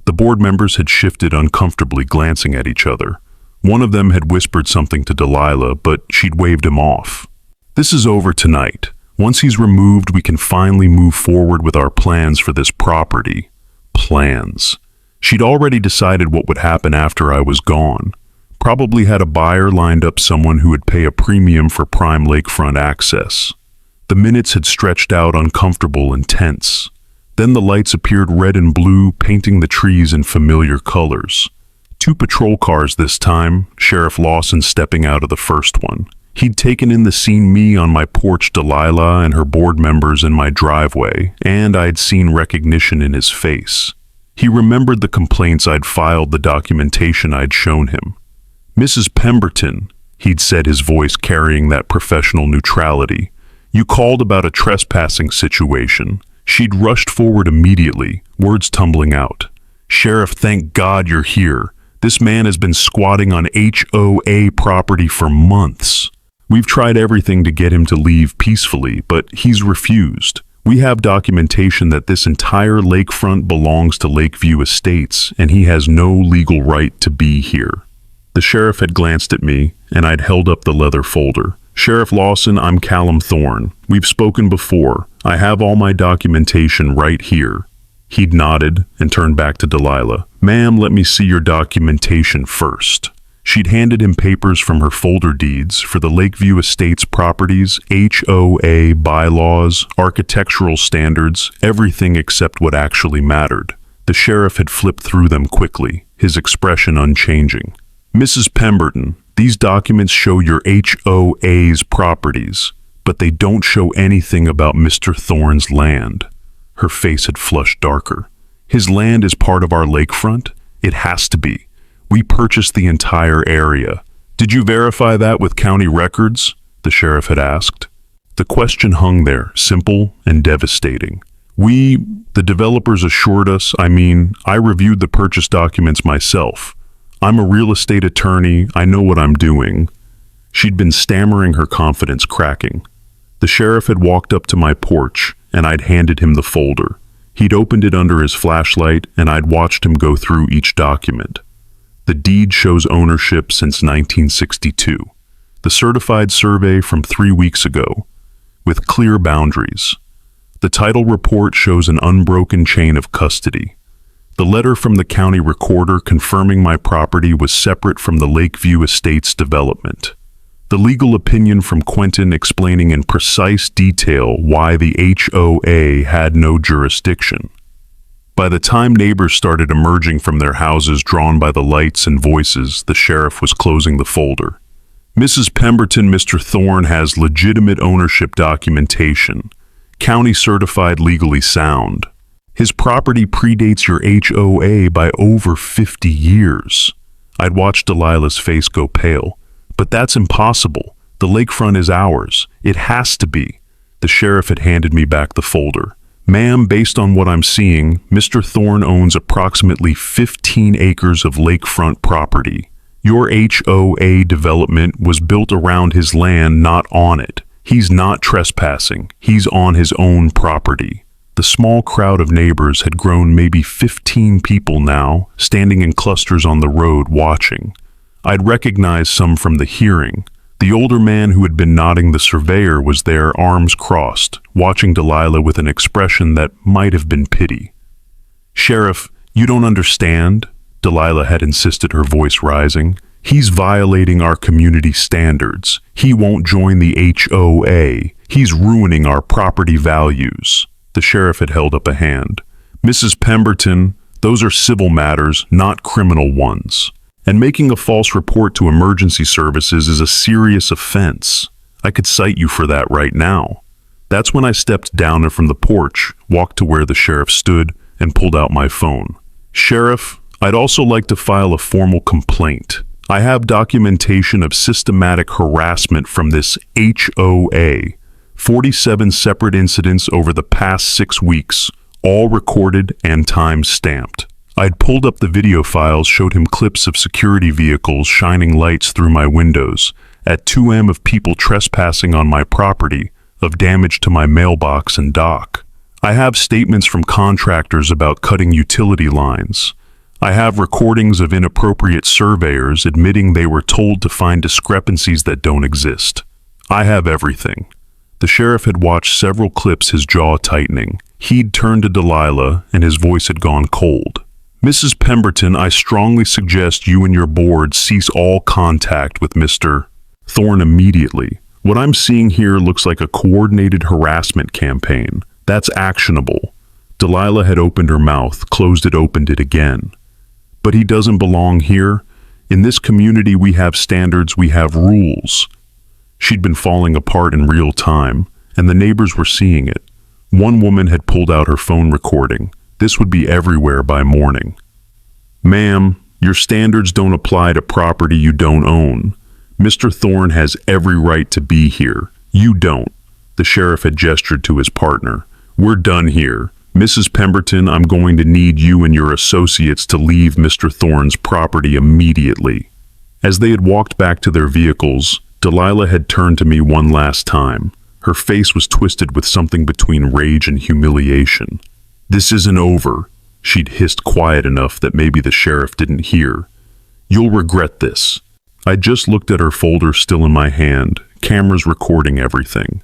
The board members had shifted uncomfortably, glancing at each other. One of them had whispered something to Delilah, but she'd waved him off. This is over tonight. Once he's removed, we can finally move forward with our plans for this property. Plans. She'd already decided what would happen after I was gone. Probably had a buyer lined up, someone who would pay a premium for prime lakefront access. The minutes had stretched out, uncomfortable and tense. Then the lights appeared, red and blue, painting the trees in familiar colors. 2 patrol cars this time, Sheriff Lawson stepping out of the first one. He'd taken in the scene, me on my porch, Delilah and her board members in my driveway, and I'd seen recognition in his face. He remembered the complaints I'd filed, the documentation I'd shown him. Mrs. Pemberton, he'd said, his voice carrying that professional neutrality. You called about a trespassing situation. She'd rushed forward immediately, words tumbling out. Sheriff, thank God you're here. This man has been squatting on HOA property for months. We've tried everything to get him to leave peacefully, but he's refused. We have documentation that this entire lakefront belongs to Lakeview Estates, and he has no legal right to be here. The sheriff had glanced at me, and I'd held up the leather folder. Sheriff Lawson, I'm Callum Thorne. We've spoken before. I have all my documentation right here. He'd nodded and turned back to Delilah. Ma'am, let me see your documentation first. She'd handed him papers from her folder deeds for the Lakeview Estates properties, HOA bylaws, architectural standards, everything except what actually mattered. The sheriff had flipped through them quickly, his expression unchanging. Mrs. Pemberton, these documents show your HOA's properties, but they don't show anything about Mr. Thorne's land. Her face had flushed darker. His land is part of our lakefront? It has to be. We purchased the entire area. Did you verify that with county records? The sheriff had asked. The question hung there, simple and devastating. The developers assured us, I reviewed the purchase documents myself. I'm a real estate attorney, I know what I'm doing. She'd been stammering, her confidence cracking. The sheriff had walked up to my porch, and I'd handed him the folder. He'd opened it under his flashlight, and I'd watched him go through each document. The deed shows ownership since 1962. The certified survey from 3 weeks ago, with clear boundaries. The title report shows an unbroken chain of custody. The letter from the county recorder confirming my property was separate from the Lakeview Estates development. The legal opinion from Quentin explaining in precise detail why the HOA had no jurisdiction. By the time neighbors started emerging from their houses, drawn by the lights and voices, the sheriff was closing the folder. Mrs. Pemberton, Mr. Thorne has legitimate ownership documentation. County certified, legally sound. His property predates your HOA by over 50 years. I'd watched Delilah's face go pale. But that's impossible. The lakefront is ours. It has to be. The sheriff had handed me back the folder. Ma'am, based on what I'm seeing, Mr. Thorne owns approximately 15 acres of lakefront property. Your HOA development was built around his land, not on it. He's not trespassing. He's on his own property. The small crowd of neighbors had grown maybe 15 people now, standing in clusters on the road watching. I'd recognized some from the hearing. The older man who had been nodding the surveyor was there, arms crossed, watching Delilah with an expression that might have been pity. "Sheriff, you don't understand," Delilah had insisted, her voice rising. "He's violating our community standards. He won't join the HOA. He's ruining our property values." The sheriff had held up a hand. "Mrs. Pemberton, those are civil matters, not criminal ones. And making a false report to emergency services is a serious offense. I could cite you for that right now." That's when I stepped down from the porch, walked to where the sheriff stood, and pulled out my phone. "Sheriff, I'd also like to file a formal complaint. I have documentation of systematic harassment from this HOA. 47 separate incidents over the past 6 weeks, all recorded and time-stamped. I'd pulled up the video files, showed him clips of security vehicles shining lights through my windows, at 2 a.m. of people trespassing on my property, of damage to my mailbox and dock. I have statements from contractors about cutting utility lines. I have recordings of inappropriate surveyors admitting they were told to find discrepancies that don't exist. I have everything." The sheriff had watched several clips, his jaw tightening. He'd turned to Delilah, and his voice had gone cold. "Mrs. Pemberton, I strongly suggest you and your board cease all contact with Mr. Thorne immediately. What I'm seeing here looks like a coordinated harassment campaign. That's actionable." Delilah had opened her mouth, closed it, opened it again. "But he doesn't belong here. In this community we have standards, we have rules." She'd been falling apart in real time, and the neighbors were seeing it. One woman had pulled out her phone recording. This would be everywhere by morning. "Ma'am, your standards don't apply to property you don't own. Mr. Thorne has every right to be here. You don't." The sheriff had gestured to his partner. "We're done here. Mrs. Pemberton, I'm going to need you and your associates to leave Mr. Thorne's property immediately." As they had walked back to their vehicles, Delilah had turned to me one last time. Her face was twisted with something between rage and humiliation. "This isn't over," she'd hissed, quiet enough that maybe the sheriff didn't hear. "You'll regret this." I just looked at her folder still in my hand, cameras recording everything.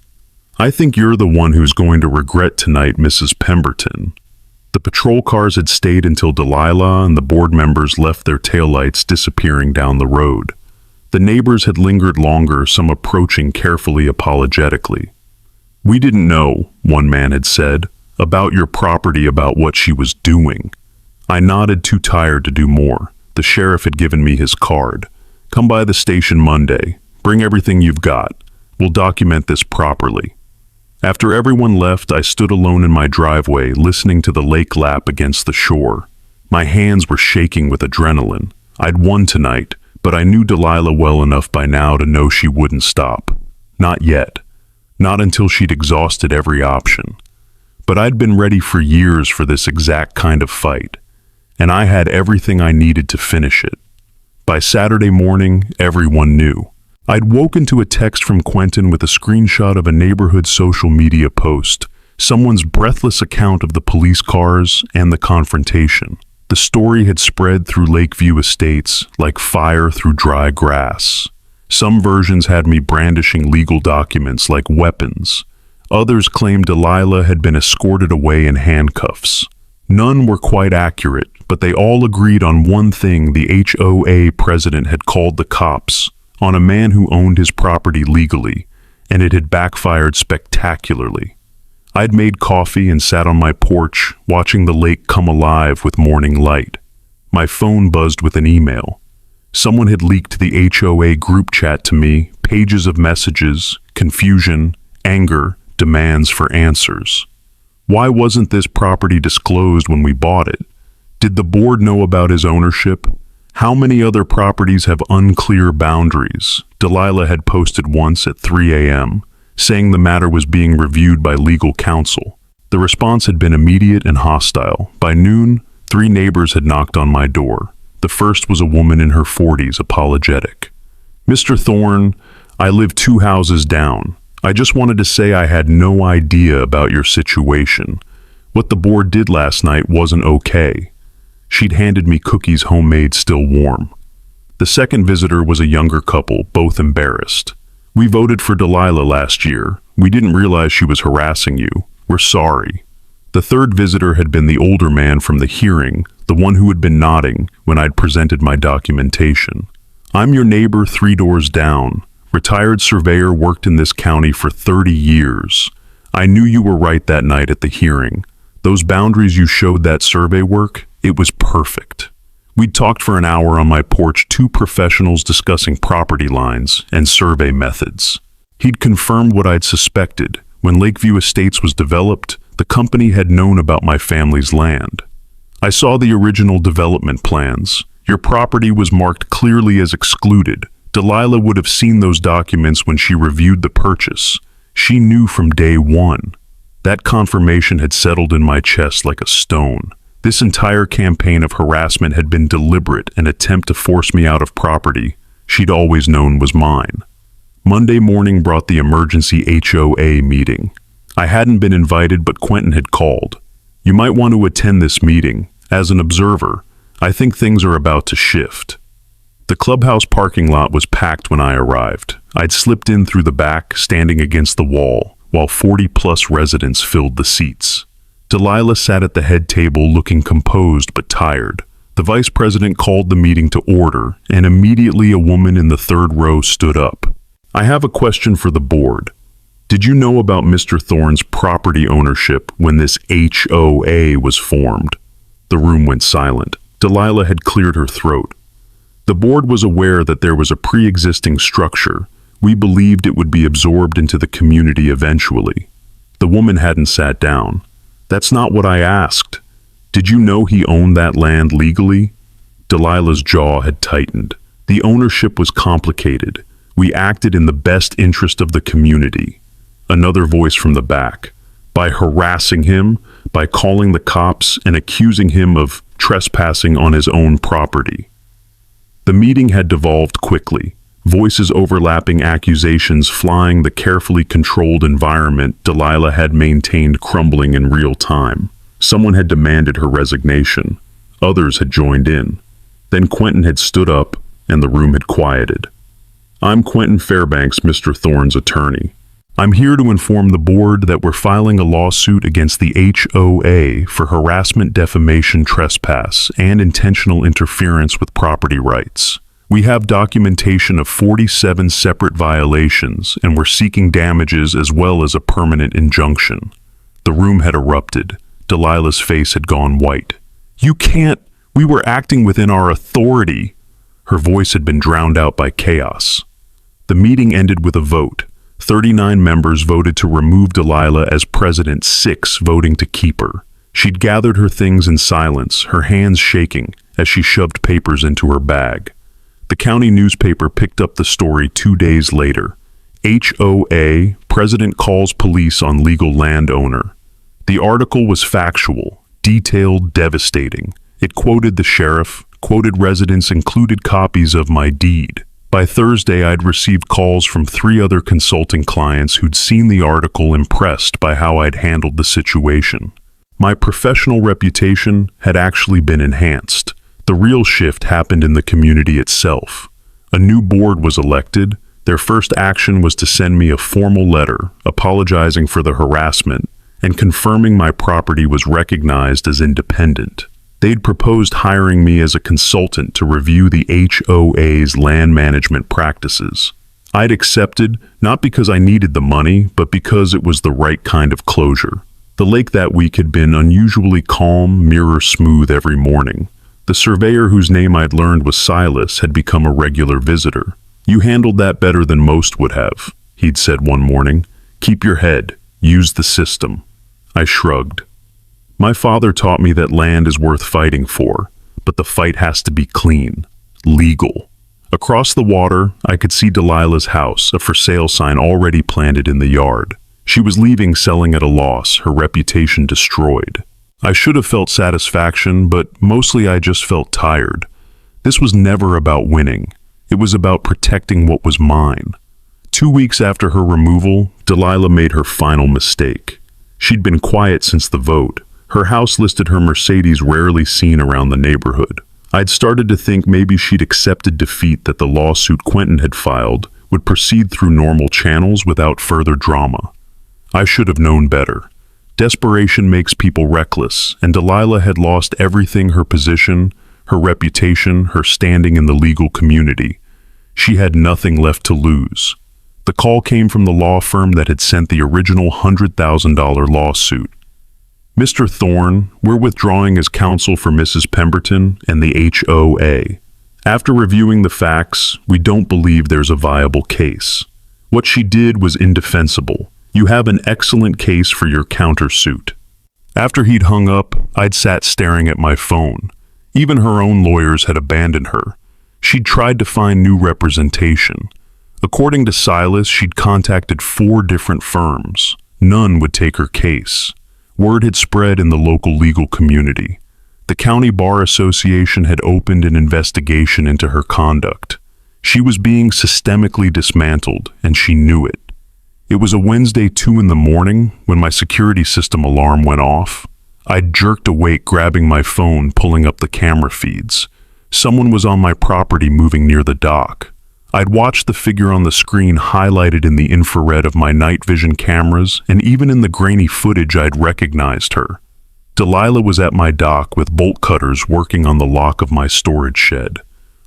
"I think you're the one who's going to regret tonight, Mrs. Pemberton." The patrol cars had stayed until Delilah and the board members left, their taillights disappearing down the road. The neighbors had lingered longer, some approaching carefully, apologetically. "We didn't know," one man had said, "about your property, about what she was doing." I nodded, too tired to do more. The sheriff had given me his card. "Come by the station Monday. Bring everything you've got. We'll document this properly." After everyone left, I stood alone in my driveway, listening to the lake lap against the shore. My hands were shaking with adrenaline. I'd won tonight, but I knew Delilah well enough by now to know she wouldn't stop. Not yet. Not until she'd exhausted every option. But I'd been ready for years for this exact kind of fight, and I had everything I needed to finish it. By Saturday morning, everyone knew. I'd woken to a text from Quentin with a screenshot of a neighborhood social media post, someone's breathless account of the police cars and the confrontation. The story had spread through Lakeview Estates like fire through dry grass. Some versions had me brandishing legal documents like weapons. Others claimed Delilah had been escorted away in handcuffs. None were quite accurate, but they all agreed on one thing: the HOA president had called the cops on a man who owned his property legally, and it had backfired spectacularly. I'd made coffee and sat on my porch, watching the lake come alive with morning light. My phone buzzed with an email. Someone had leaked the HOA group chat to me, pages of messages, confusion, anger, demands for answers. Why wasn't this property disclosed when we bought it? Did the board know about his ownership? How many other properties have unclear boundaries? Delilah had posted once at 3 a.m., saying the matter was being reviewed by legal counsel. The response had been immediate and hostile. By noon, 3 neighbors had knocked on my door. The first was a woman in her 40s, apologetic. "Mr. Thorne, I live 2 houses down. I just wanted to say I had no idea about your situation. What the board did last night wasn't okay." She'd handed me cookies, homemade, still warm. The second visitor was a younger couple, both embarrassed. "We voted for Delilah last year. We didn't realize she was harassing you. We're sorry." The third visitor had been the older man from the hearing, the one who had been nodding when I'd presented my documentation. "I'm your neighbor 3 doors down. Retired surveyor, worked in this county for 30 years. I knew you were right that night at the hearing. Those boundaries you showed that survey work, it was perfect." We'd talked for an hour on my porch, 2 professionals discussing property lines and survey methods. He'd confirmed what I'd suspected. When Lakeview Estates was developed, the company had known about my family's land. "I saw the original development plans. Your property was marked clearly as excluded. Delilah would have seen those documents when she reviewed the purchase. She knew from day one." That confirmation had settled in my chest like a stone. This entire campaign of harassment had been deliberate, an attempt to force me out of property she'd always known was mine. Monday morning brought the emergency HOA meeting. I hadn't been invited, but Quentin had called. "You might want to attend this meeting. As an observer, I think things are about to shift." The clubhouse parking lot was packed when I arrived. I'd slipped in through the back, standing against the wall, while 40-plus residents filled the seats. Delilah sat at the head table, looking composed but tired. The vice president called the meeting to order, and immediately a woman in the 3rd row stood up. "I have a question for the board. Did you know about Mr. Thorne's property ownership when this HOA was formed?" The room went silent. Delilah had cleared her throat. "The board was aware that there was a pre-existing structure. We believed it would be absorbed into the community eventually." The woman hadn't sat down. "That's not what I asked. Did you know he owned that land legally?" Delilah's jaw had tightened. "The ownership was complicated. We acted in the best interest of the community." Another voice from the back. "By harassing him, by calling the cops and accusing him of trespassing on his own property." The meeting had devolved quickly. Voices overlapping, accusations flying, the carefully controlled environment Delilah had maintained crumbling in real time. Someone had demanded her resignation. Others had joined in. Then Quentin had stood up, and the room had quieted. "I'm Quentin Fairbanks, Mr. Thorne's attorney. I'm here to inform the board that we're filing a lawsuit against the HOA for harassment, defamation, trespass, and intentional interference with property rights. We have documentation of 47 separate violations, and we're seeking damages as well as a permanent injunction." The room had erupted. Delilah's face had gone white. "You can't! We were acting within our authority." Her voice had been drowned out by chaos. The meeting ended with a vote. 39 members voted to remove Delilah as president, 6 voting to keep her. She'd gathered her things in silence, her hands shaking as she shoved papers into her bag. The county newspaper picked up the story 2 days later. HOA, president calls police on legal landowner. The article was factual, detailed, devastating. It quoted the sheriff, quoted residents, included copies of my deed. By Thursday, I'd received calls from 3 other consulting clients who'd seen the article, impressed by how I'd handled the situation. My professional reputation had actually been enhanced. The real shift happened in the community itself. A new board was elected. Their first action was to send me a formal letter apologizing for the harassment and confirming my property was recognized as independent. They'd proposed hiring me as a consultant to review the HOA's land management practices. I'd accepted, not because I needed the money, but because it was the right kind of closure. The lake that week had been unusually calm, mirror smooth every morning. The surveyor, whose name I'd learned was Silas, had become a regular visitor. "You handled that better than most would have," he'd said one morning. "Keep your head. Use the system." I shrugged. My father taught me that land is worth fighting for, but the fight has to be clean, legal. Across the water, I could see Delilah's house, a for sale sign already planted in the yard. She was leaving selling at a loss, her reputation destroyed. I should have felt satisfaction, but mostly I just felt tired. This was never about winning. It was about protecting what was mine. 2 weeks after her removal, Delilah made her final mistake. She'd been quiet since the vote. Her house listed her Mercedes rarely seen around the neighborhood. I'd started to think maybe she'd accepted defeat, that the lawsuit Quentin had filed would proceed through normal channels without further drama. I should have known better. Desperation makes people reckless, and Delilah had lost everything: her position, her reputation, her standing in the legal community. She had nothing left to lose. The call came from the law firm that had sent the original $100,000 lawsuit. "Mr. Thorne, we're withdrawing as counsel for Mrs. Pemberton and the HOA. After reviewing the facts, we don't believe there's a viable case. What she did was indefensible. You have an excellent case for your countersuit." After he'd hung up, I'd sat staring at my phone. Even her own lawyers had abandoned her. She'd tried to find new representation. According to Silas, she'd contacted 4 different firms. None would take her case. Word had spread in the local legal community. The County Bar Association had opened an investigation into her conduct. She was being systemically dismantled, and she knew it. It was a Wednesday, 2 in the morning, when my security system alarm went off. I'd jerked awake, grabbing my phone, pulling up the camera feeds. Someone was on my property, moving near the dock. I'd watched the figure on the screen highlighted in the infrared of my night vision cameras, and even in the grainy footage I'd recognized her. Delilah was at my dock with bolt cutters working on the lock of my storage shed.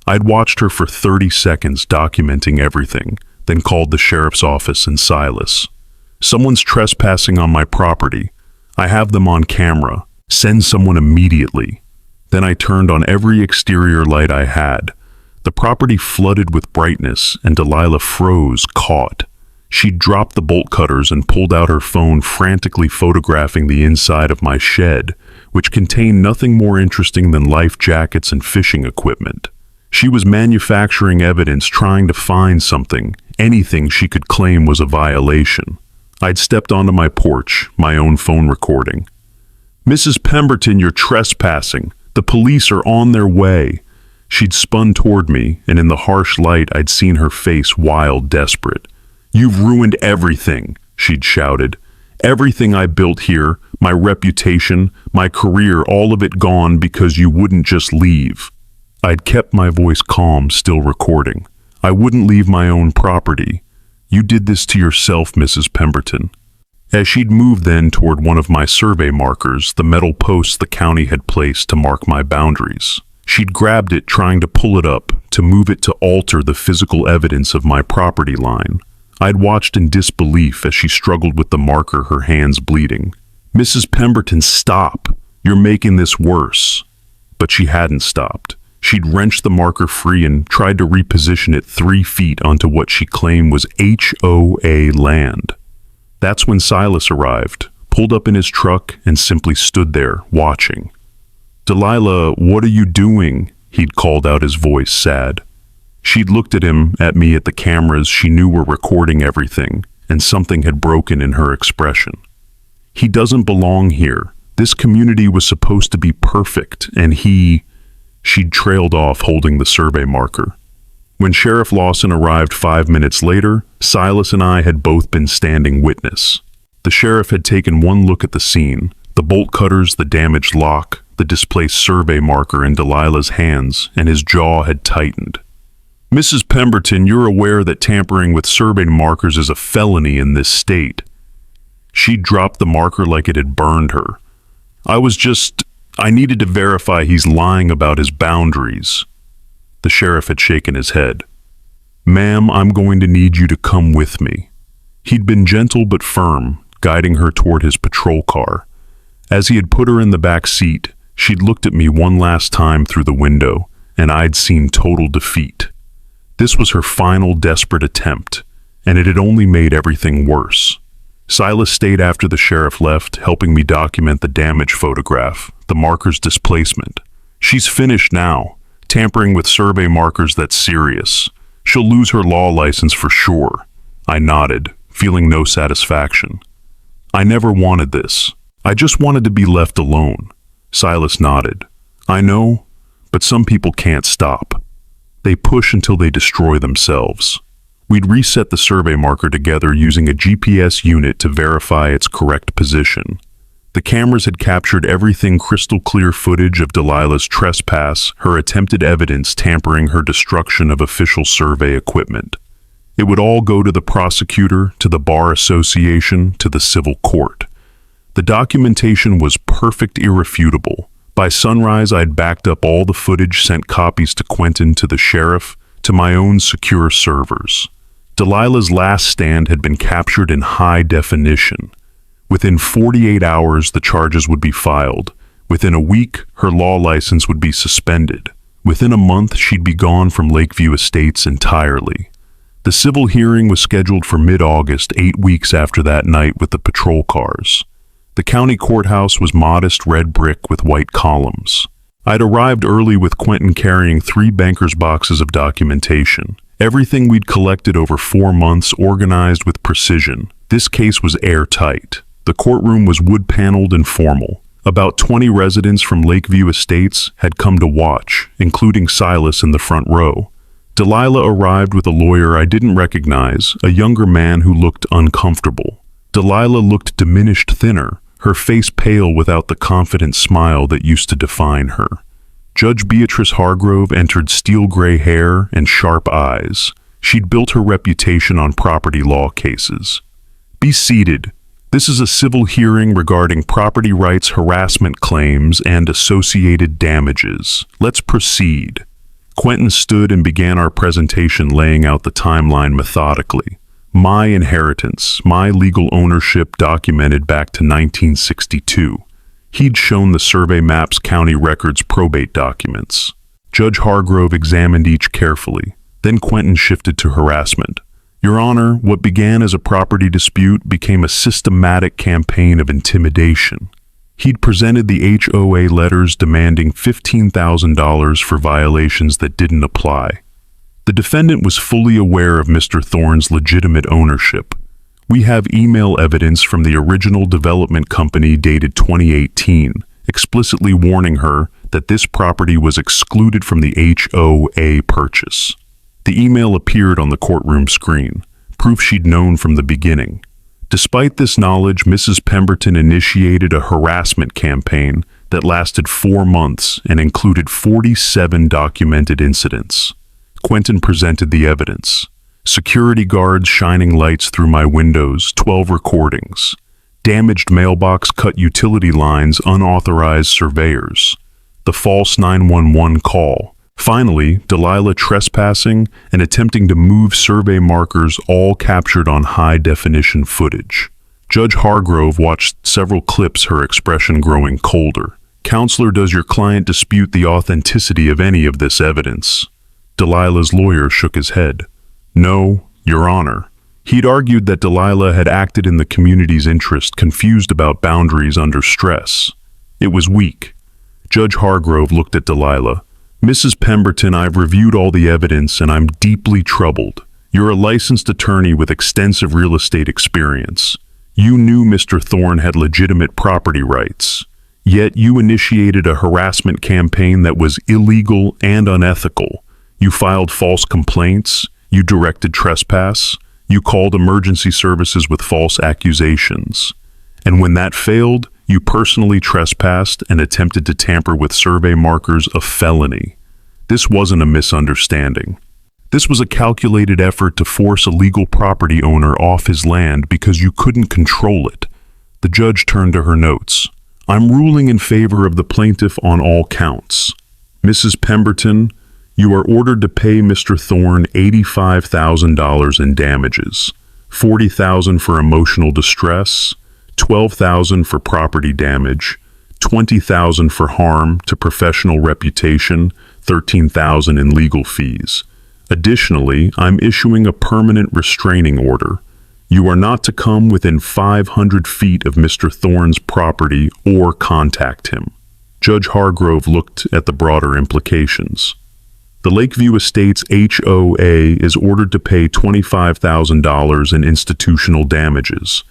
I'd watched her for 30 seconds, documenting everything, then called the sheriff's office and Silas. "Someone's trespassing on my property. I have them on camera. Send someone immediately." Then I turned on every exterior light I had. The property flooded with brightness, and Delilah froze, caught. She dropped the bolt cutters and pulled out her phone, frantically photographing the inside of my shed, which contained nothing more interesting than life jackets and fishing equipment. She was manufacturing evidence, trying to find something, anything she could claim was a violation. I'd stepped onto my porch, my own phone recording. "Mrs. Pemberton, you're trespassing. The police are on their way." She'd spun toward me, and in the harsh light I'd seen her face wild, desperate. "You've ruined everything," she'd shouted. "Everything I built here, my reputation, my career, all of it gone because you wouldn't just leave." I'd kept my voice calm, still recording. "I wouldn't leave my own property. You did this to yourself, Mrs. Pemberton." As she'd moved then toward one of my survey markers, the metal posts the county had placed to mark my boundaries, she'd grabbed it, trying to pull it up, to move it to alter the physical evidence of my property line. I'd watched in disbelief as she struggled with the marker, her hands bleeding. "Mrs. Pemberton, stop! You're making this worse." But she hadn't stopped. She'd wrenched the marker free and tried to reposition it 3 feet onto what she claimed was HOA land. That's when Silas arrived, pulled up in his truck, and simply stood there, watching. "Delilah, what are you doing?" He'd called out, his voice sad. She'd looked at him, at me, at the cameras she knew were recording everything, and something had broken in her expression. "He doesn't belong here. This community was supposed to be perfect, and he..." She'd trailed off, holding the survey marker. When Sheriff Lawson arrived 5 minutes later, Silas and I had both been standing witness. The sheriff had taken one look at the scene, the bolt cutters, the damaged lock, the displaced survey marker in Delilah's hands, and his jaw had tightened. "Mrs. Pemberton, you're aware that tampering with survey markers is a felony in this state." She dropped the marker like it had burned her. I needed to verify he's lying about his boundaries." The sheriff had shaken his head. "Ma'am, I'm going to need you to come with me." He'd been gentle but firm, guiding her toward his patrol car. As he had put her in the back seat, she'd looked at me one last time through the window, and I'd seen total defeat. This was her final desperate attempt, and it had only made everything worse. Silas stayed after the sheriff left, helping me document the damage photograph, the marker's displacement. "She's finished now. Tampering with survey markers, that's serious. She'll lose her law license for sure." I nodded, feeling no satisfaction. I never wanted this. I just wanted to be left alone. Silas nodded. I know, but some people can't stop. They push until they destroy themselves. We'd reset the survey marker together using a GPS unit to verify its correct position. The cameras had captured everything crystal clear footage of Delilah's trespass, her attempted evidence tampering her destruction of official survey equipment. It would all go to the prosecutor, to the bar association, to the civil court. The documentation was perfect, irrefutable. By sunrise, I'd backed up all the footage, sent copies to Quentin, to the sheriff, to my own secure servers. Delilah's last stand had been captured in high definition. Within 48 hours, the charges would be filed. Within a week, her law license would be suspended. Within a month, she'd be gone from Lakeview Estates entirely. The civil hearing was scheduled for mid-August, 8 weeks after that night with the patrol cars. The county courthouse was modest red brick with white columns. I'd arrived early with Quentin carrying 3 banker's boxes of documentation. Everything we'd collected over 4 months, organized with precision. This case was airtight. The courtroom was wood-paneled and formal. About 20 residents from Lakeview Estates had come to watch, including Silas in the front row. Delilah arrived with a lawyer I didn't recognize, a younger man who looked uncomfortable. Delilah looked diminished, thinner, her face pale without the confident smile that used to define her. Judge Beatrice Hargrove entered, steel-gray hair and sharp eyes. She'd built her reputation on property law cases. Be seated. This is a civil hearing regarding property rights harassment claims and associated damages. Let's proceed. Quentin stood and began our presentation, laying out the timeline methodically. My inheritance, my legal ownership documented back to 1962. He'd shown the survey maps, county records, probate documents. Judge Hargrove examined each carefully. Then Quentin shifted to harassment. Your Honor, what began as a property dispute became a systematic campaign of intimidation. He'd presented the HOA letters demanding $15,000 for violations that didn't apply. The defendant was fully aware of Mr. Thorne's legitimate ownership. We have email evidence from the original development company dated 2018, explicitly warning her that this property was excluded from the HOA purchase. The email appeared on the courtroom screen, proof she'd known from the beginning. Despite this knowledge, Mrs. Pemberton initiated a harassment campaign that lasted 4 months and included 47 documented incidents. Quentin presented the evidence. Security guards shining lights through my windows, 12 recordings. Damaged mailbox, cut utility lines, unauthorized surveyors. The false 911 call. Finally, Delilah trespassing and attempting to move survey markers, all captured on high-definition footage. Judge Hargrove watched several clips, her expression growing colder. Counselor, does your client dispute the authenticity of any of this evidence? Delilah's lawyer shook his head. No, Your Honor. He'd argued that Delilah had acted in the community's interest, confused about boundaries under stress. It was weak. Judge Hargrove looked at Delilah. Mrs. Pemberton, I've reviewed all the evidence and I'm deeply troubled. You're a licensed attorney with extensive real estate experience. You knew Mr. Thorne had legitimate property rights. Yet you initiated a harassment campaign that was illegal and unethical. You filed false complaints. You directed trespass. You called emergency services with false accusations. And when that failed, you personally trespassed and attempted to tamper with survey markers, a felony. This wasn't a misunderstanding. This was a calculated effort to force a legal property owner off his land because you couldn't control it. The judge turned to her notes. I'm ruling in favor of the plaintiff on all counts. Mrs. Pemberton, you are ordered to pay Mr. Thorne $85,000 in damages, $40,000 for emotional distress, $12,000 for property damage, $20,000 for harm to professional reputation, $13,000 in legal fees. Additionally, I'm issuing a permanent restraining order. You are not to come within 500 feet of Mr. Thorne's property or contact him. Judge Hargrove looked at the broader implications. The Lakeview Estates HOA is ordered to pay $25,000 in institutional damages.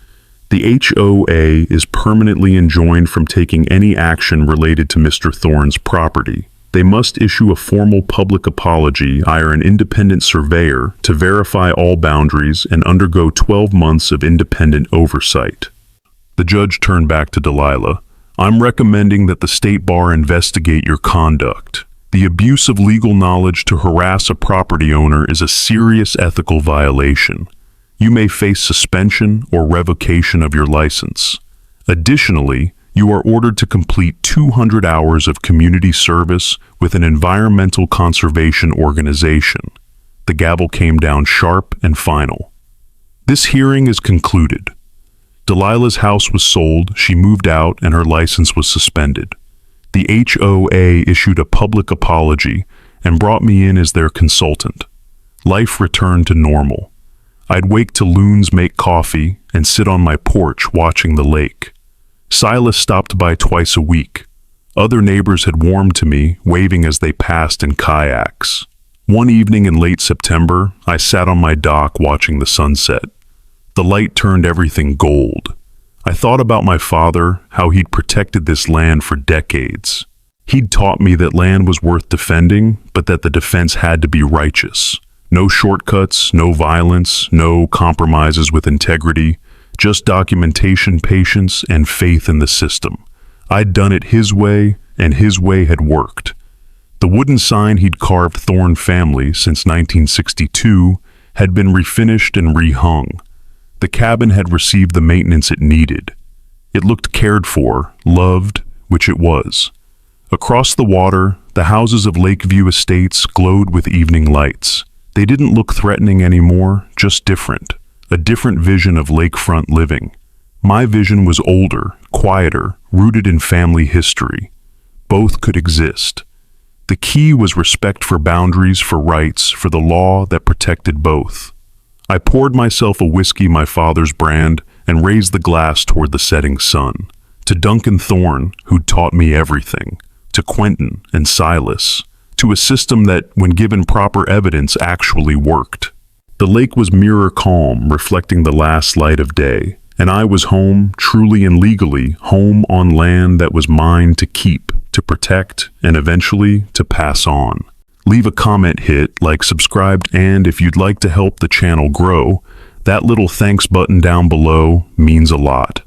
The HOA is permanently enjoined from taking any action related to Mr. Thorne's property. They must issue a formal public apology, hire an independent surveyor to verify all boundaries, and undergo 12 months of independent oversight. The judge turned back to Delilah. I'm recommending that the state bar investigate your conduct. The abuse of legal knowledge to harass a property owner is a serious ethical violation. You may face suspension or revocation of your license. Additionally, you are ordered to complete 200 hours of community service with an environmental conservation organization. The gavel came down sharp and final. This hearing is concluded. Delilah's house was sold, she moved out, and her license was suspended. The HOA issued a public apology and brought me in as their consultant. Life returned to normal. I'd wake to loons make coffee and sit on my porch watching the lake. Silas stopped by twice a week. Other neighbors had warmed to me, waving as they passed in kayaks. One evening in late September, I sat on my dock watching the sunset. The light turned everything gold. I thought about my father, how he'd protected this land for decades. He'd taught me that land was worth defending, but that the defense had to be righteous. No shortcuts, no violence, no compromises with integrity, just documentation, patience, and faith in the system. I'd done it his way, and his way had worked. The wooden sign he'd carved Thorne Family since 1962 had been refinished and rehung. The cabin had received the maintenance it needed. It looked cared for, loved, which it was. Across the water, the houses of Lakeview Estates glowed with evening lights. They didn't look threatening anymore, just different. A different vision of lakefront living. My vision was older, quieter, rooted in family history. Both could exist. The key was respect for boundaries, for rights, for the law that protected both. I poured myself a whiskey my father's brand and raised the glass toward the setting sun. To Duncan Thorne, who'd taught me everything. To Quentin and Silas. To a system that, when given proper evidence, actually worked. The lake was mirror calm, reflecting the last light of day, and I was home, truly and legally, home on land that was mine to keep, to protect, and eventually to pass on. Leave a comment, hit like, subscribe, and if you'd like to help the channel grow, that little thanks button down below means a lot.